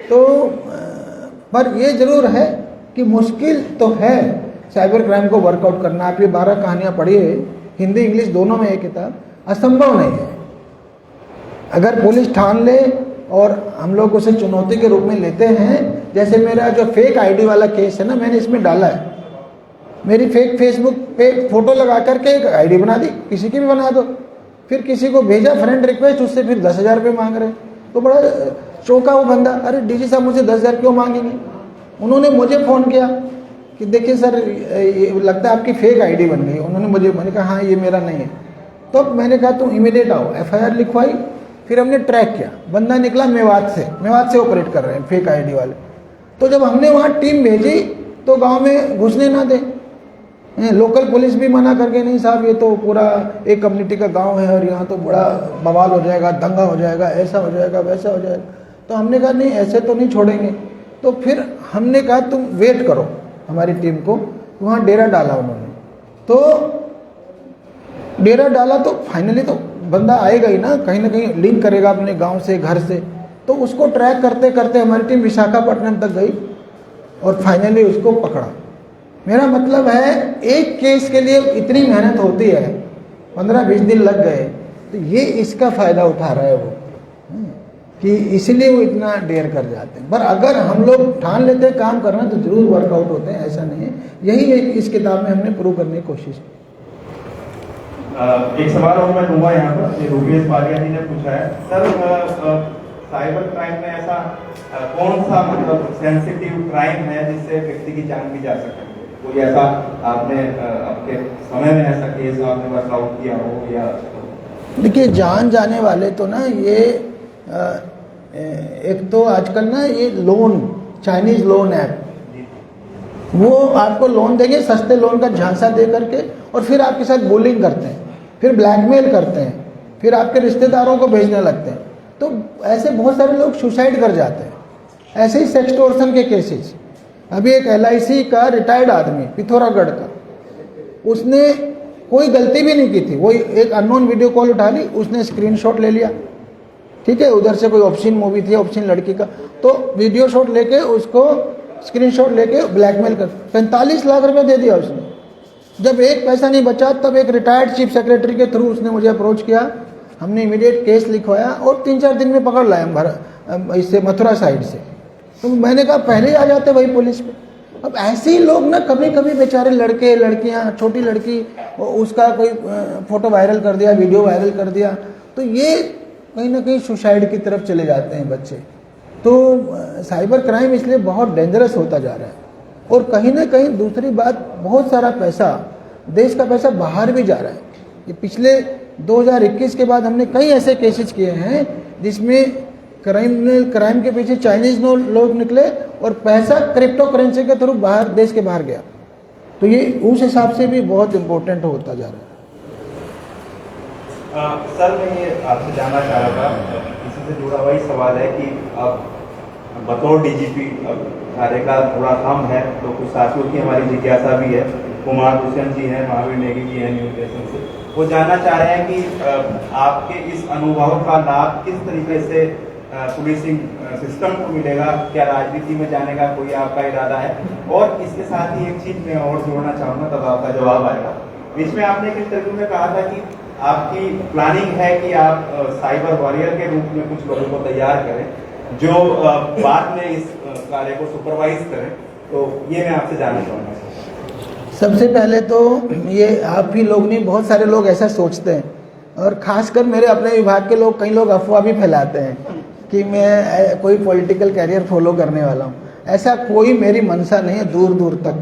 तो पर ये जरूर है कि मुश्किल तो है साइबर क्राइम को वर्कआउट करना। आप ये 12 कहानियाँ पढ़िए, हिंदी इंग्लिश दोनों में ये किताब, असंभव नहीं है। अगर पुलिस ठान ले और हम लोग उसे चुनौती के रूप में लेते हैं, जैसे मेरा जो फेक ID वाला केस है ना, मैंने इसमें डाला है, मेरी फेक फेसबुक पे फोटो लगा करके एक आईडी बना दी, किसी की भी बना दो, फिर किसी को भेजा फ्रेंड रिक्वेस्ट, उससे फिर 10,000 रुपये मांग रहे। तो बड़ा चौंका वो बंदा, अरे डीजी साहब मुझे 10,000 क्यों मांगेंगे। उन्होंने मुझे फ़ोन किया कि देखिए सर ये लगता है आपकी फेक आईडी बन गई। उन्होंने मैंने कहा हाँ ये मेरा नहीं है। तो मैंने कहा तुम इमीडिएट आओ, FIR लिखवाई। फिर हमने ट्रैक किया, बंदा निकला मेवात से ऑपरेट कर रहे हैं फेक आईडी वाले। तो जब हमने वहाँ टीम भेजी तो गांव में घुसने ना दे, लोकल पुलिस भी मना करके नहीं साहब ये तो पूरा एक कम्युनिटी का गांव है और यहाँ तो बड़ा बवाल हो जाएगा, दंगा हो जाएगा, ऐसा हो जाएगा, वैसा हो जाएगा। तो हमने कहा नहीं ऐसे तो नहीं छोड़ेंगे। तो फिर हमने कहा तुम वेट करो हमारी टीम को, वहाँ डेरा डाला उन्होंने। तो डेरा डाला तो फाइनली तो बंदा आएगा ही ना कहीं लिंक करेगा अपने गांव से, घर से। तो उसको ट्रैक करते करते हमारी टीम विशाखापट्टनम तक गई और फाइनली उसको पकड़ा। मेरा मतलब है एक केस के लिए इतनी मेहनत होती है, 15-20 दिन लग गए। तो ये इसका फ़ायदा उठा रहा है वो, कि इसलिए वो इतना देर कर जाते हैं। पर अगर हम लोग ठान लेते हैं काम करना तो जरूर वर्कआउट होते हैं, ऐसा नहीं है। यही इस किताब में हमने प्रूव करने की कोशिश की। एक सवाल और मैं लूंगा यहाँ पर, रूपेश पालिया जी ने पूछा है सर साइबर क्राइम में ऐसा कौन सा मतलब सेंसिटिव क्राइम है जिससे व्यक्ति की जान भी जा सके? कोई ऐसा आपने आपके समय में ऐसा केस आपने वर्कआउट किया हो? या देखिए जान जाने वाले तो ना ये एक तो आजकल ना ये लोन, चाइनीज लोन ऐप, वो आपको लोन देंगे, सस्ते लोन का झांसा दे करके, और फिर आपके साथ बुलिंग करते हैं, फिर ब्लैकमेल करते हैं, फिर आपके रिश्तेदारों को भेजने लगते हैं। तो ऐसे बहुत सारे लोग सुसाइड कर जाते हैं। ऐसे ही सेक्सटोर्शन के केसेस, अभी एक LIC का रिटायर्ड आदमी पिथौरागढ़ का, उसने कोई गलती भी नहीं की थी, वो एक अननोन वीडियो कॉल उठा ली, उसने स्क्रीनशॉट ले लिया, ठीक है, उधर से कोई ऑप्शन मूवी थी, ऑप्शन लड़की का, तो वीडियो शॉट लेके उसको स्क्रीनशॉट लेके ब्लैकमेल कर 45 लाख रुपए दे दिया उसने। जब एक पैसा नहीं बचा तब एक रिटायर्ड चीफ सेक्रेटरी के थ्रू उसने मुझे अप्रोच किया, हमने इमीडिएट केस लिखवाया और 3-4 दिन में पकड़ लाया इससे मथुरा साइड से। तो मैंने कहा पहले ही आ जाते भाई पुलिस पे। अब ऐसे ही लोग ना कभी कभी बेचारे लड़के लड़कियां, छोटी लड़की, उसका कोई फोटो वायरल कर दिया, वीडियो वायरल कर दिया, तो ये कहीं ना कहीं सुसाइड की तरफ चले जाते हैं बच्चे। तो साइबर क्राइम इसलिए बहुत डेंजरस होता जा रहा है। और कहीं ना कहीं दूसरी बात, बहुत सारा पैसा, देश का पैसा बाहर भी जा रहा है। ये पिछले 2021 के बाद हमने कई ऐसे केसेस किए हैं जिसमें क्राइम के पीछे चाइनीज लोग निकले और पैसा क्रिप्टो करेंसी के थ्रू बाहर, देश के बाहर गया। तो ये उस हिसाब से भी बहुत इम्पोर्टेंट होता जा रहा है। सर मैं ये आपसे जानना चाह रहा था, इसी से जुड़ा हुआ ही सवाल है कि अब बतौर DGP कार्य का थोड़ा कम है, तो कुछ साथियों की हमारी जिज्ञासा भी है। कुमार दुष्यंत जी हैं, महावीर नेगी जी हैं न्यू स्टेशन से, वो जानना चाह रहे हैं कि आपके इस अनुभव का लाभ किस तरीके से पुलिसिंग सिस्टम को मिलेगा? क्या राजनीति में जाने का कोई आपका इरादा है? और इसके साथ ही एक चीज मैं और जोड़ना चाहूँगा, तब आपका जवाब आएगा। बीच में आपने एक इंटरव्यू में कहा था कि आपकी प्लानिंग है कि आप साइबर वॉरियर के रूप में कुछ लोगों को तैयार करें जो बाद में इस कार्य को सुपरवाइज करें। तो ये मैं आपसे जानना चाहूँगा। सबसे पहले तो ये आप ही लोग नहीं, बहुत सारे लोग ऐसा सोचते हैं, और खासकर मेरे अपने विभाग के लोग, कई लोग अफवाह भी फैलाते हैं कि मैं कोई पॉलिटिकल कैरियर फॉलो करने वाला हूँ। ऐसा कोई मेरी मंशा नहीं है, दूर दूर तक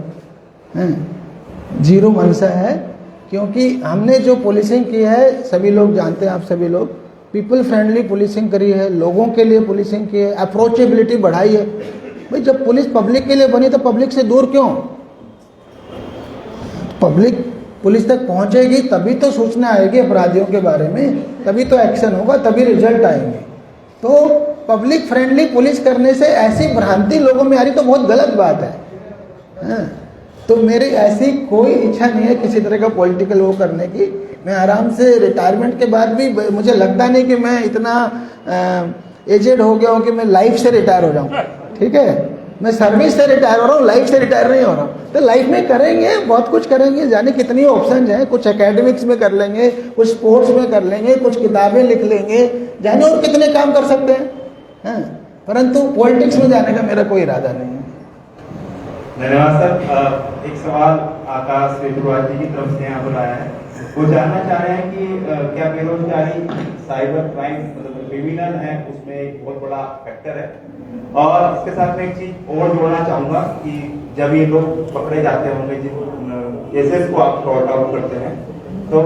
जीरो मंशा है। क्योंकि हमने जो पुलिसिंग की है, सभी लोग जानते हैं, आप सभी लोग, पीपल फ्रेंडली पुलिसिंग करी है, लोगों के लिए पुलिसिंग की है, अप्रोचेबिलिटी बढ़ाई है। भाई जब पुलिस पब्लिक के लिए बनी तो पब्लिक से दूर क्यों? पब्लिक पुलिस तक पहुंचेगी तभी तो सूचना आएगी अपराधियों के बारे में, तभी तो एक्शन होगा, तभी रिजल्ट आएंगे। तो पब्लिक फ्रेंडली पुलिस करने से ऐसी भ्रांति लोगों में आ रही तो बहुत गलत बात है। तो मेरी ऐसी कोई इच्छा नहीं है किसी तरह का पॉलिटिकल वो करने की। मैं आराम से रिटायरमेंट के बाद भी, मुझे लगता नहीं कि मैं इतना एजेड हो गया हूँ कि मैं लाइफ से रिटायर हो जाऊँ, ठीक है। मैं सर्विस से रिटायर हो रहा हूँ, लाइफ से रिटायर नहीं हो रहा हूँ। तो लाइफ में करेंगे, बहुत कुछ करेंगे, जाने कितनी ऑप्शन हैं। कुछ एकेडमिक्स में कर लेंगे, कुछ स्पोर्ट्स में कर लेंगे, कुछ किताबें लिख लेंगे, जाने और कितने काम कर सकते हैं। परंतु पॉलिटिक्स में जाने का मेरा कोई इरादा नहीं है। धन्यवाद सर। एक सवाल आकाश वेदुराज जी की तरफ से यहाँ बुलाया है। वो जानना चाह रहे हैं कि क्या बेरोजगारी साइबर क्राइम मतलब क्रिमिनल है उसमें एक बहुत बड़ा फैक्टर है। और इसके साथ में एक चीज और जोड़ना चाहूंगा कि जब ये लोग पकड़े जाते होंगे जिन केसेस को आप सॉर्ट आउट करते हैं, तो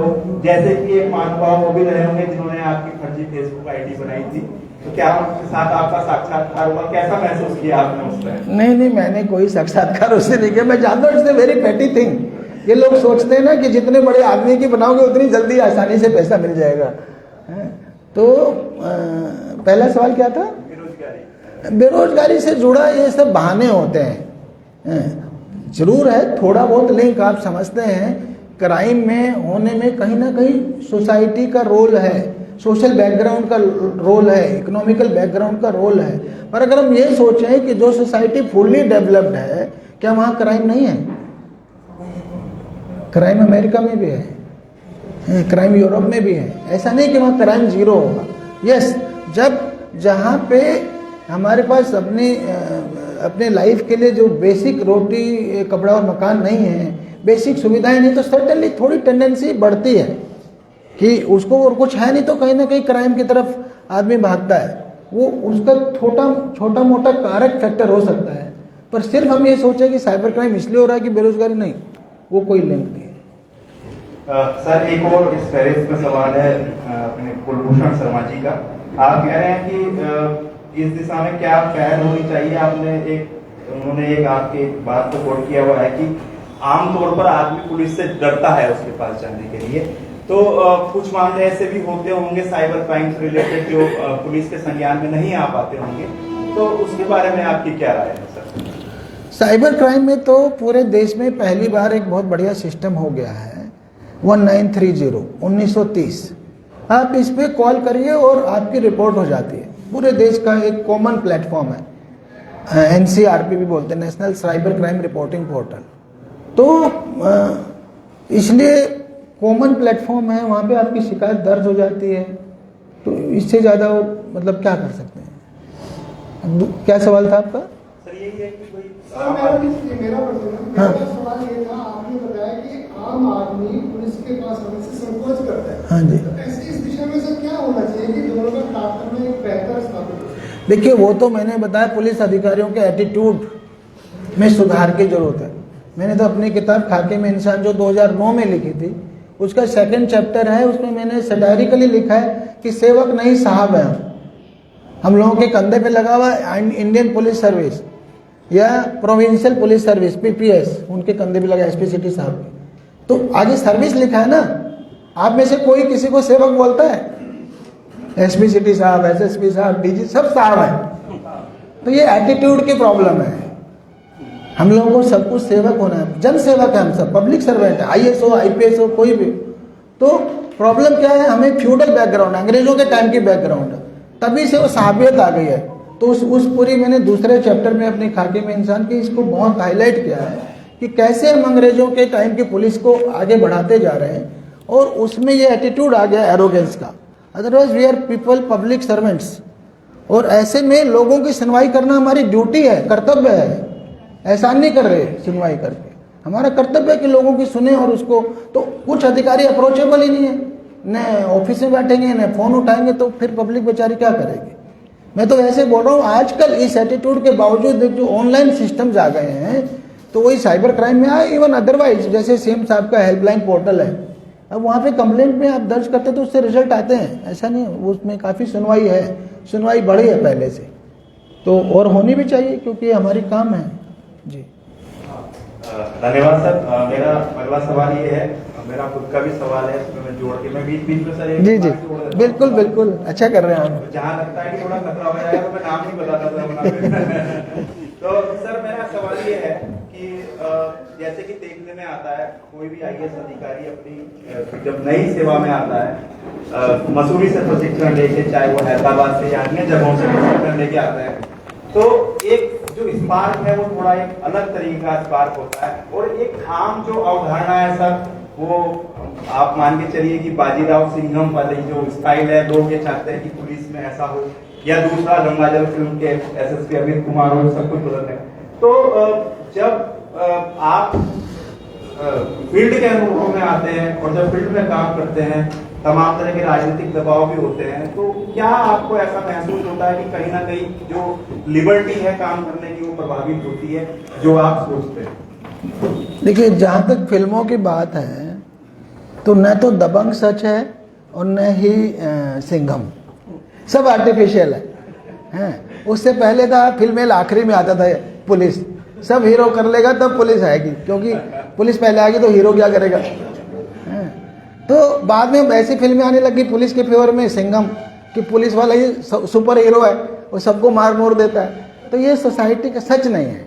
जैसे कि एक महानुभाव वो भी रहे होंगे जिन्होंने आपकी फर्जी फेसबुक आईडी बनाई थी, तो क्या उनके साथ आपका साक्षात्कार हुआ? कैसा महसूस किया आपने उस टाइम? नहीं, मैंने कोई साक्षात्कार उससे नहीं किया। मैं जानता हूँ इट्स अ वेरी पेटी थिंग। ये लोग सोचते हैं ना कि जितने बड़े आदमी की बनाओगे उतनी जल्दी आसानी से पैसा मिल जाएगा। तो पहला सवाल क्या था? बेरोजगारी से जुड़ा ये सब बहाने होते हैं। जरूर है थोड़ा बहुत लिंक आप समझते हैं। क्राइम में होने में कहीं ना कहीं सोसाइटी का रोल है, सोशल बैकग्राउंड का रोल है, इकोनॉमिकल बैकग्राउंड का रोल है। पर अगर हम ये सोचें कि जो सोसाइटी फुल्ली डेवलप्ड है, क्या वहाँ क्राइम नहीं है? क्राइम अमेरिका में भी है, क्राइम यूरोप में भी है। ऐसा नहीं कि वहाँ क्राइम जीरो होगा। यस, जहाँ पे हमारे पास अपने लाइफ के लिए जो बेसिक रोटी कपड़ा और मकान नहीं है, बेसिक सुविधाएं नहीं, तो सर्टेनली थोड़ी टेंडेंसी बढ़ती है कि उसको और कुछ है नहीं तो कहीं ना कहीं क्राइम की तरफ आदमी भागता है। वो उसका छोटा मोटा कारक फैक्टर हो सकता है, पर सिर्फ हम ये सोचें कि साइबर क्राइम इसलिए हो रहा है कि बेरोजगारी नहीं, वो कोई लिंक नहीं है। सर एक और इस फहरिस्त में सवाल है अपने कुलभूषण शर्मा जी का। आप कह रहे हैं कि इस दिशा में क्या पहल होनी चाहिए? उन्होंने एक आपके बात को कोट किया हुआ है कि आमतौर पर आदमी पुलिस से डरता है उसके पास जाने के लिए, तो कुछ मामले ऐसे भी होते होंगे साइबर क्राइम से रिलेटेड जो पुलिस के संज्ञान में नहीं आ पाते होंगे, तो उसके बारे में आपकी क्या राय है सर? साइबर क्राइम में तो पूरे देश में पहली बार एक बहुत बढ़िया सिस्टम हो गया है 1930। आप इस पे कॉल करिए और आपकी रिपोर्ट हो जाती है। पूरे देश का एक कॉमन प्लेटफॉर्म है, NCRP भी बोलते हैं, national cyber crime reporting portal. तो इसलिए कॉमन प्लेटफॉर्म है, वहाँ पे आपकी शिकायत दर्ज हो जाती है। तो इससे ज़्यादा मतलब क्या कर सकते हैं? क्या सवाल था आपका? सर यही है कि कोई मेरा सवाल ये था, आपने बताया कि आम आदमी पुलिस के पास आने से संकोच करता है। हाँ जी। तो ऐसी इस दिशा में सर क्या होना चाहिए कि दोनों का तारतम्य एक बेहतर स्थापित हो? देखिए, वो तो मैंने बताया पुलिस अधिकारियों के एटीट्यूड में सुधार की जरूरत है। मैंने तो अपनी किताब खाके में इंसान जो 2009 में लिखी थी, उसका 2nd चैप्टर है, उसमें मैंने सटायरिकली लिखा है कि सेवक नहीं साहब है हम लोगों के कंधे पे लगा हुआ इंडियन पुलिस सर्विस या प्रोविंशियल पुलिस सर्विस PPS, उनके कंधे पे लगा SP सिटी साहब। तो आगे सर्विस लिखा है ना। आप में से कोई किसी को सेवक बोलता है? SP सिटी साहब, SSP साहब, DG सब साहब है। तो ये एटीट्यूड की प्रॉब्लम है। हम लोगों को सब कुछ सेवक होना है, जन सेवक है हम सब, पब्लिक सर्वेंट है, IAS हो IPS हो कोई भी। तो प्रॉब्लम क्या है, हमें फ्यूडल बैकग्राउंड, अंग्रेजों के टाइम की बैकग्राउंड है, तभी से वो साहबियत आ गई है। तो उस पूरी मैंने दूसरे चैप्टर में अपने खाके में इंसान की इसको बहुत हाईलाइट किया है कि कैसे हम अंग्रेजों के टाइम की पुलिस को आगे बढ़ाते जा रहे हैं, और उसमें ये एटीट्यूड आ गया एरोगेंस का। Otherwise we are people, public servants, और ऐसे में लोगों की सुनवाई करना हमारी ड्यूटी है, कर्तव्य है। एहसान नहीं कर रहे सुनवाई करके, हमारा कर्तव्य है कि लोगों की सुने। और उसको तो कुछ अधिकारी अप्रोचेबल ही नहीं है, न ऑफिस में बैठेंगे न फोन उठाएंगे, तो फिर पब्लिक बेचारी क्या करेगी? मैं तो ऐसे बोल रहा हूँ, आजकल इस एटीट्यूड के बावजूद जो ऑनलाइन सिस्टम्स आ गए हैं, तो वही साइबर क्राइम में आए। इवन अदरवाइज जैसे सीएम साहब का हेल्पलाइन पोर्टल है, अब वहाँ पे कंप्लेंट में आप दर्ज करते तो उससे रिजल्ट आते हैं, ऐसा नहीं है। उसमें काफ़ी सुनवाई है, सुनवाई बढ़ी है पहले से, तो और होनी भी चाहिए क्योंकि हमारी काम है जी। धन्यवाद सर। मेरा अगला सवाल ये है, मेरा खुद का भी सवाल है, इसमें मैं जोड़ के मैं बीच में सर जी बिल्कुल बिल्कुल, अच्छा कर रहे हैं आप। जहाँ लगता है कि थोड़ा खतरा हो जाएगा तो मैं नाम नहीं बताता था तो सर मेरा सवाल ये है कि जैसे कि देखने में आता है कोई भी IAS अधिकारी अपनी जब नई सेवा में आता है, मसूरी से प्रशिक्षण लेके, चाहे वो हैदराबाद से या अन्य जगहों से प्रशिक्षण लेके आता है, तो एक जो स्पार्क है वो थोड़ा एक अलग तरीके का स्पार्क होता है। और एक आम जो अवधारणा है सर, वो आप मान के चलिए कि बाजीराव सिंघम वाली जो स्टाइल है, लोग ये चाहते हैं कि पुलिस में ऐसा हो, या दूसरा गंगाजल फिल्म के SSP अमित कुमार हो, सब कुछ बदल है। तो जब आप फील्ड के अनुभव में आते हैं और जब फील्ड में काम करते हैं तमाम तरह के राजनीतिक दबाव भी होते हैं, तो क्या आपको ऐसा महसूस होता है कि कहीं ना कहीं जो लिबर्टी है काम करने की वो प्रभावित होती है, जो आप सोचते हैं? देखिए, जहाँ तक फिल्मों की बात है तो न तो दबंग सच है और न ही सिंघम, सब आर्टिफिशियल है। उससे पहले था फिल्में आखिरी में आता था पुलिस, सब हीरो कर लेगा तब पुलिस आएगी, क्योंकि पुलिस पहले आएगी तो हीरो क्या करेगा। तो बाद में ऐसी फिल्में आने लगी पुलिस के फेवर में, सिंघम, कि पुलिस वाला ही सुपर हीरो है, वो सबको मार मोड़ देता है। तो ये सोसाइटी का सच नहीं है।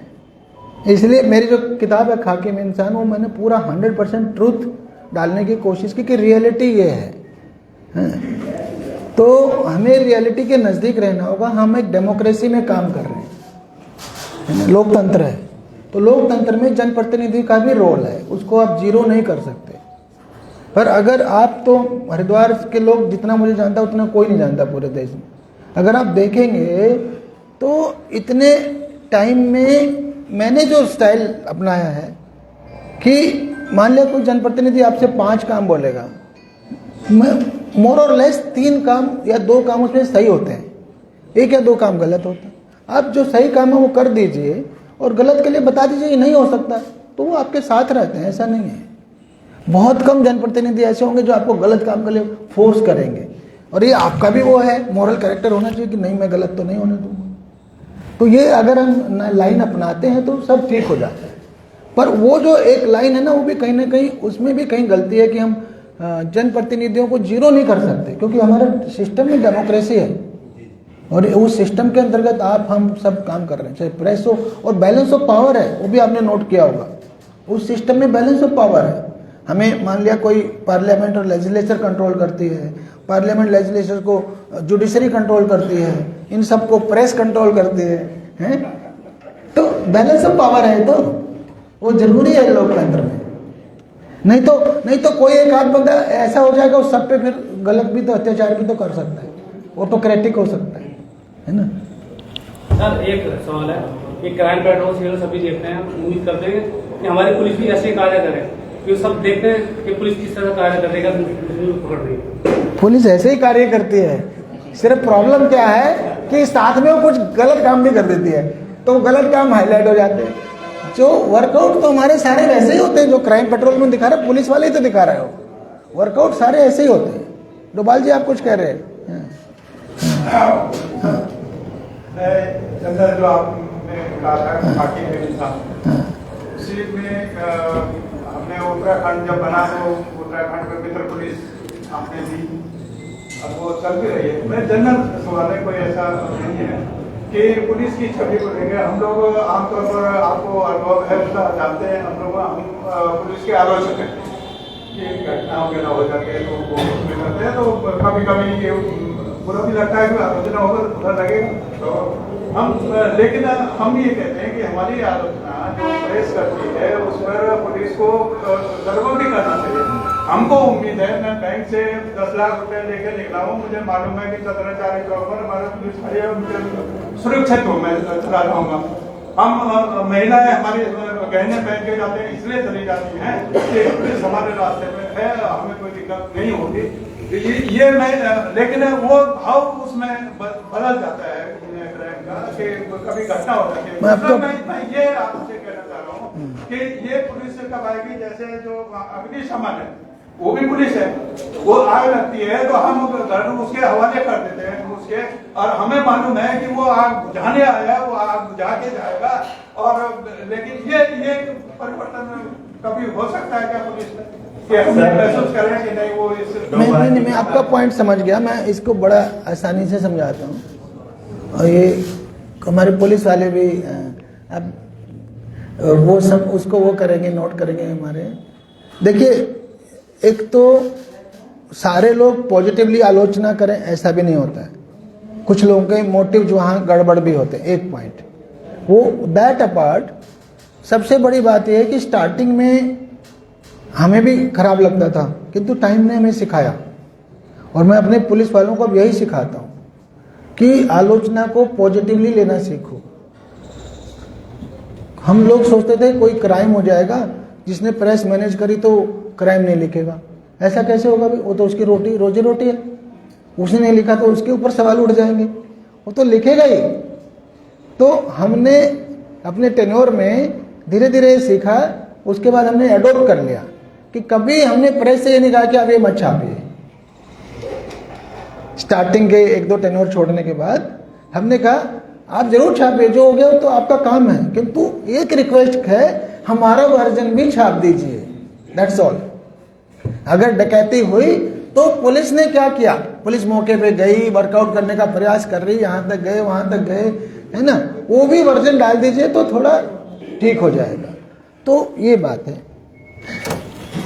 इसलिए मेरी जो किताब है खाकी में इंसान, वो मैंने पूरा 100% ट्रूथ डालने की कोशिश की कि रियलिटी ये है। तो हमें रियलिटी के नज़दीक रहना होगा। हम एक डेमोक्रेसी में काम कर रहे हैं, लोकतंत्र है, तो लोकतंत्र में जनप्रतिनिधि का भी रोल है, उसको आप जीरो नहीं कर सकते। पर अगर आप, तो हरिद्वार के लोग जितना मुझे जानता उतना कोई नहीं जानता पूरे देश में, अगर आप देखेंगे तो इतने टाइम में मैंने जो स्टाइल अपनाया है कि मान लिया कोई जनप्रतिनिधि आपसे 5 काम बोलेगा, मोर और लेस 3 काम या 2 काम उसमें सही होते हैं, 1 या 2 काम गलत होते हैं। आप जो सही काम है वो कर दीजिए और गलत के लिए बता दीजिए ये नहीं हो सकता, तो वो आपके साथ रहते हैं। ऐसा नहीं है, बहुत कम जनप्रतिनिधि ऐसे होंगे जो आपको गलत काम के लिए फोर्स करेंगे। और ये आपका भी वो है, मोरल कैरेक्टर होना चाहिए कि नहीं मैं गलत तो नहीं होने दूंगा। तो ये अगर हम लाइन अपनाते हैं तो सब ठीक हो जाता है। पर वो जो एक लाइन है ना, वो भी कहीं ना कहीं उसमें भी कहीं गलती है कि हम जनप्रतिनिधियों को जीरो नहीं कर सकते, क्योंकि हमारे सिस्टम में डेमोक्रेसी है और उस सिस्टम के अंतर्गत आप हम सब काम कर रहे हैं, चाहे प्रेस हो, और बैलेंस ऑफ पावर है, वो भी आपने नोट किया होगा। उस सिस्टम में बैलेंस ऑफ पावर है। हमें मान लिया कोई पार्लियामेंट और लेजिस्लेचर कंट्रोल करती है, पार्लियामेंट लेजिस्लेचर को जुडिशरी कंट्रोल करती है, इन सबको प्रेस कंट्रोल करती है? तो बैलेंस ऑफ पावर है, तो वो जरूरी है लोकतंत्र में। नहीं तो कोई एक आध बंदा ऐसा हो जाएगा उस सब पे फिर गलत भी तो अत्याचार भी तो कर सकता है, ऑटोक्रेटिक हो सकता है ना। सर एक सवाल है कि क्राइम पेट्रोल सीरियल सभी देखते हैं, उम्मीद करते हैं कि हमारी पुलिस भी ऐसे कार्य करे, क्योंकि सब देखते हैं कि पुलिस किस तरह कार्य करेगा, पकड़ रही है। पुलिस ऐसे ही कार्य करती है, सिर्फ प्रॉब्लम क्या है कि साथ में वो कुछ गलत काम भी कर देती है, तो गलत काम हाईलाइट हो जाते हैं। जो वर्कआउट तो हमारे सारे वैसे ही होते हैं, जो क्राइम पेट्रोल में दिखा रहा है पुलिस वाले ही तो दिखा रहे हो, वर्कआउट सारे ऐसे ही होते हैं। डोभाल जी आप कुछ कह रहे हैं? अंदर जो आपने कहा था खाकी में इंसान, उसी में हमने उत्तराखंड जब बना तो उत्तराखंड में मित्र पुलिस आपने दी, अब वो चल भी रही है। मैं जनरल सवाल है, कोई ऐसा नहीं है कि पुलिस की छवि को लेकर हम लोग आमतौर पर, आपको अनुभव है, जानते हैं, हम पुलिस के आलोचक हैं कि घटना वगैरह हो जाती है तो वो करते हैं, तो कभी कभी ये बुरा भी लगता है कि आलोचना होगा बुरा लगेगा, तो हम, लेकिन हम ये कहते हैं कि हमारी आलोचना जो प्रेस करती है उस पर पुलिस को गर्व भी करना चाहिए। हमको उम्मीद है, मैं बैंक से 10 लाख रुपए लेकर निकला हूँ, मुझे मालूम है कि 17 चौक पर हमारा पुलिस खड़ी है, मुझे सुरक्षित हूँ, मैं चला जाऊंगा। हम महिलाएं हमारे गहने पहन के जाते हैं, इसलिए चली जाती हैं कि पुलिस हमारे रास्ते में है, हमें कोई दिक्कत नहीं होगी। ये मैं, लेकिन वो भाव उसमें बदल जाता है कि कभी घटना हो जाती है। मैं ये आपसे कहना चाह रहा हूँ कि ये पुलिस कब आएगी, जैसे जो अग्निशमन है वो भी पुलिस है, वो आग लगती है तो हम उसके हवाले कर देते हैं उसके, और हमें मालूम है कि वो आग बुझाने आया, वो आग बुझा के जाएगा। और लेकिन ये परिवर्तन कभी हो सकता है क्या पुलिस में, कि हम महसूस करें कि नहीं वो इस मैं आपका पॉइंट समझ गया, मैं इसको बड़ा आसानी से समझाता हूँ। और ये हमारे पुलिस वाले भी अब वो सब उसको वो करेंगे, नोट करेंगे हमारे। देखिए, एक तो सारे लोग पॉजिटिवली आलोचना करें ऐसा भी नहीं होता है, कुछ लोगों के मोटिव जो वहाँ गड़बड़ भी होते हैं। एक पॉइंट वो, दैट अपार्ट, सबसे बड़ी बात यह है कि स्टार्टिंग में हमें भी खराब लगता था, किंतु टाइम ने हमें सिखाया, और मैं अपने पुलिस वालों को अब यही सिखाता हूँ कि आलोचना को पॉजिटिवली लेना सीखो। हम लोग सोचते थे कोई क्राइम हो जाएगा, जिसने प्रेस मैनेज करी तो क्राइम नहीं लिखेगा। ऐसा कैसे होगा भाई? वो तो उसकी रोजी रोटी है, उसने नहीं लिखा तो उसके ऊपर सवाल उठ जाएंगे, वो तो लिखेगा ही। तो हमने अपने टेन्योर में धीरे धीरे सीखा, उसके बाद हमने एडोप्ट कर लिया कि कभी हमने प्रेस से ये नहीं कहा कि आप ये मत छापिए। स्टार्टिंग के 1-2 टेन्योर छोड़ने के बाद हमने कहा आप जरूर छापिए, जो हो गया तो आपका काम है, किंतु एक रिक्वेस्ट है, हमारा वर्जन भी छाप दीजिए, दैट्स ऑल। अगर डकैती हुई तो पुलिस ने क्या किया? पुलिस मौके पे गई, वर्कआउट करने का प्रयास कर रही, यहां तक गए वहां तक गए, है ना, वो भी वर्जन डाल दीजिए तो थोड़ा ठीक हो जाएगा। तो ये बात है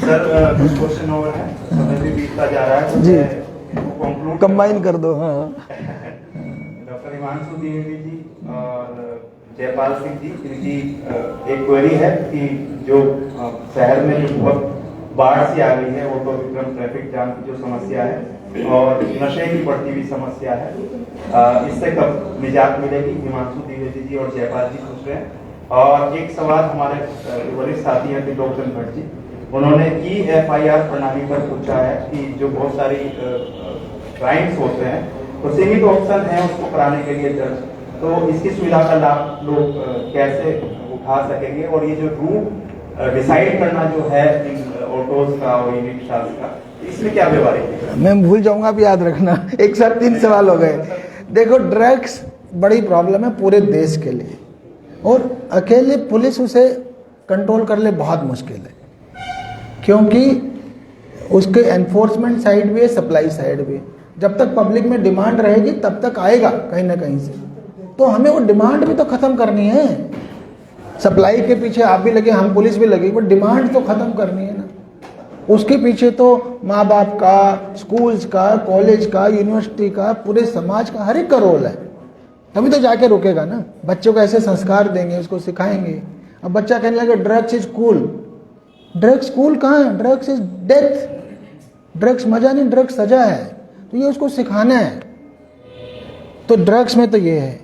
सर। कुछ क्वेश्चन और है, समय भी बीतता जा रहा है, तो जी। मैं कंक्लूड कंबाइन कर दो। हाँ, डॉक्टर हिमांशु द्विवेदी जी और जयपाल सिंह जी, इनकी एक क्वेरी है कि जो शहर में जो बहुत बाढ़ सी आ गई है, ऑटो विक्रम ट्रैफिक जाम की जो समस्या है और नशे की बढ़ती हुई समस्या है, इससे कब निजात मिलेगी? हिमांशु द्विवेदी जी और जयपाल जी पूछ रहे हैं। और एक सवाल हमारे वरिष्ठ साथी हैं त्रिलोक चंद्र भट्ट जी, उन्होंने EFIR प्रणाली पर पूछा है कि जो बहुत सारी क्राइम्स होते हैं तो सीमित ऑप्शन है उसको कराने के लिए दर्ज, तो इसकी सुविधा का लाभ लोग कैसे उठा सकेंगे? और ये जो रूट डिसाइड करना जो है ऑटोज का और ई रिक्शास का, इसमें क्या व्यवहारिक है? मैं भूल जाऊंगा, आप याद रखना। एक साथ 3 सवाल हो गए। देखो, ड्रग्स बड़ी प्रॉब्लम है पूरे देश के लिए, और अकेले पुलिस उसे कंट्रोल कर ले बहुत मुश्किल है, क्योंकि उसके एनफोर्समेंट साइड भी है, सप्लाई साइड भी है। जब तक पब्लिक में डिमांड रहेगी तब तक आएगा कहीं ना कहीं से, तो हमें वो डिमांड भी तो खत्म करनी है। सप्लाई के पीछे आप भी लगे, हम पुलिस भी लगे, बट डिमांड तो खत्म करनी है ना। उसके पीछे तो माँ बाप का, स्कूल्स का, कॉलेज का, यूनिवर्सिटी का, पूरे समाज का, हर एक का रोल है, तभी तो जाके रुकेगा ना। बच्चों को ऐसे संस्कार देंगे, उसको सिखाएंगे। अब बच्चा कहने लगे drugs is cool, drugs cool कहाँ है? Drugs is death. ड्रग्स मजा नहीं, ड्रग्स सजा है, तो ये उसको सिखाना है। तो ड्रग्स में तो ये है।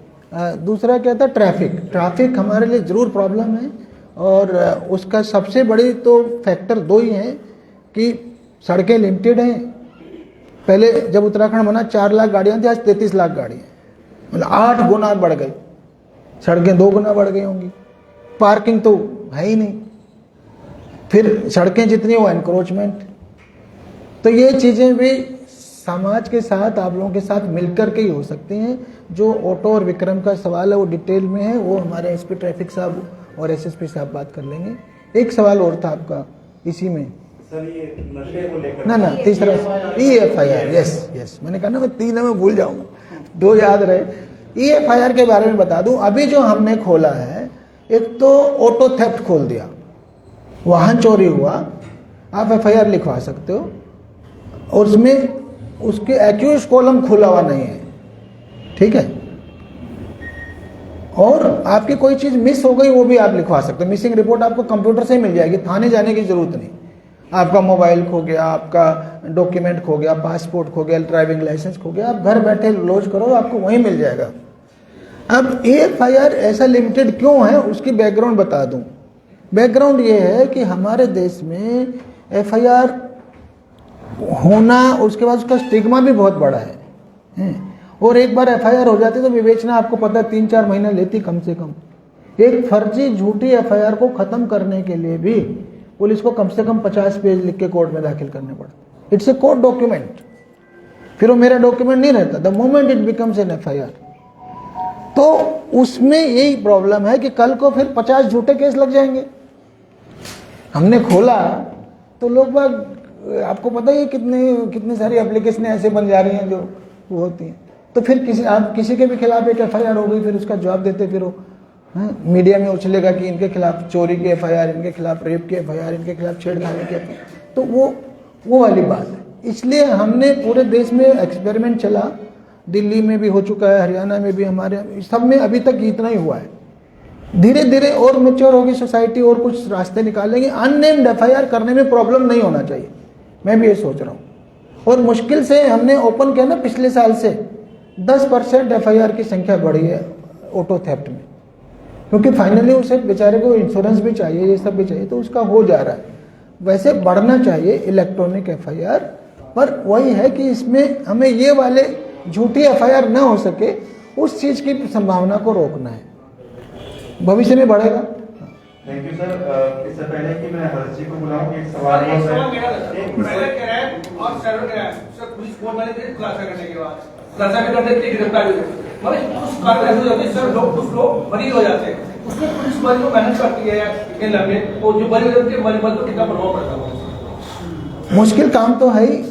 दूसरा क्या था? ट्रैफिक हमारे लिए जरूर प्रॉब्लम है, और उसका सबसे बड़ी तो फैक्टर 2 ही हैं कि सड़कें लिमिटेड हैं। पहले जब उत्तराखंड बना 4 लाख गाड़ियाँ थी, आज 33 लाख गाड़ियाँ, मतलब 8 गुना बढ़ गई। सड़कें 2 गुना बढ़ गई होंगी। पार्किंग तो है ही नहीं, फिर सड़कें जितनी वो एनक्रोचमेंट। तो ये चीज़ें भी समाज के साथ, आप लोगों के साथ मिलकर के ही हो सकती हैं। जो ऑटो और विक्रम का सवाल है वो डिटेल में है, वो हमारे SP ट्रैफिक साहब और SSP साहब बात कर लेंगे। एक सवाल और था आपका इसी में सर, ये नशे को लेकर ना तीसरा EFIR। यस, मैंने कहा ना मैं 3 में भूल जाऊंगा, 2 याद रहे। EFIR के बारे में बता दूं, अभी जो हमने खोला है, एक तो ऑटो थेफ्ट खोल दिया, वाहन चोरी हुआ आप FIR लिखवा सकते हो, और उसमें उसके एक्यूज कॉलम खुला हुआ नहीं है, ठीक है। और आपकी कोई चीज मिस हो गई वो भी आप लिखवा सकते हो, मिसिंग रिपोर्ट आपको कंप्यूटर से ही मिल जाएगी, थाने जाने की जरूरत नहीं। आपका मोबाइल खो गया, आपका डॉक्यूमेंट खो गया, पासपोर्ट खो गया, ड्राइविंग लाइसेंस खो गया, आप घर बैठे लॉन्च करो, आपको वहीं मिल जाएगा। अब EFIR ऐसा लिमिटेड क्यों है, उसकी बैकग्राउंड बता दूं। बैकग्राउंड ये है कि हमारे देश में FIR होना, उसके बाद उसका स्टिग्मा भी बहुत बड़ा है। और एक बार FIR हो जाती तो विवेचना आपको पता है 3-4 महीने लेती कम से कम। एक फर्जी झूठी FIR को खत्म करने के लिए भी पुलिस को कम से कम 50 पेज लिख के कोर्ट में दाखिल करने पड़ते। इट्स ए कोर्ट डॉक्यूमेंट, फिर वो मेरा डॉक्यूमेंट नहीं रहता the moment it becomes N FIR। तो उसमें यही प्रॉब्लम है कि कल को फिर 50 झूठे केस लग जाएंगे। हमने खोला तो लोग बाग, आपको पता है कितनी सारी एप्लीकेशन ऐसे बन जा रही हैं जो वो होती हैं। तो फिर किसी के भी खिलाफ एक FIR हो गई, फिर उसका जवाब देते फिर वो मीडिया में उछलेगा कि इनके खिलाफ चोरी की FIR, इनके खिलाफ रेप की FIR, इनके खिलाफ छेड़खानी की FIR। तो वो वाली बात है। इसलिए हमने पूरे देश में एक्सपेरिमेंट चला, दिल्ली में भी हो चुका है, हरियाणा में भी, हमारे सब में अभी तक इतना ही हुआ है। धीरे धीरे और मैच्योर होगी सोसाइटी, और कुछ रास्ते निकालेंगे। अननेम्ड FIR करने में प्रॉब्लम नहीं होना चाहिए, मैं भी ये सोच रहा हूँ। और मुश्किल से हमने ओपन किया ना, पिछले साल से 10% FIR की संख्या बढ़ी है ऑटो थेफ्ट में। क्योंकि फाइनली उसे बेचारे को इंश्योरेंस भी चाहिए, ये सब भी चाहिए, तो उसका हो जा रहा है। वैसे बढ़ना चाहिए इलेक्ट्रॉनिक एफआईआर, पर वही है कि इसमें हमें ये वाले झूठी एफआईआर ना हो सके, उस चीज की संभावना को रोकना है, भविष्य में बढ़ेगा। Thank you sir. इससे पहले कि मैं हर्ष जी को बुलाऊं, एक सवाल एक सवाल और मेरा है। एक पहले कह रहा है और सर्वर कह रहा है सर पुलिस फोन मैंने दे खुलासा करने के बाद खुलासा भी कर देती है, गिरफ्तार भी करती है। मतलब उस कार्य ऐसे हो जाती है सर, लोग कुछ लोग बरी हो जाते हैं, उसमें पुलिस बरी को मेहनत करती है इतने लंबे, तो जो बरी हो जाती है बरी पर कितना प्रभाव पड़ता है? मुश्किल काम तो है ही।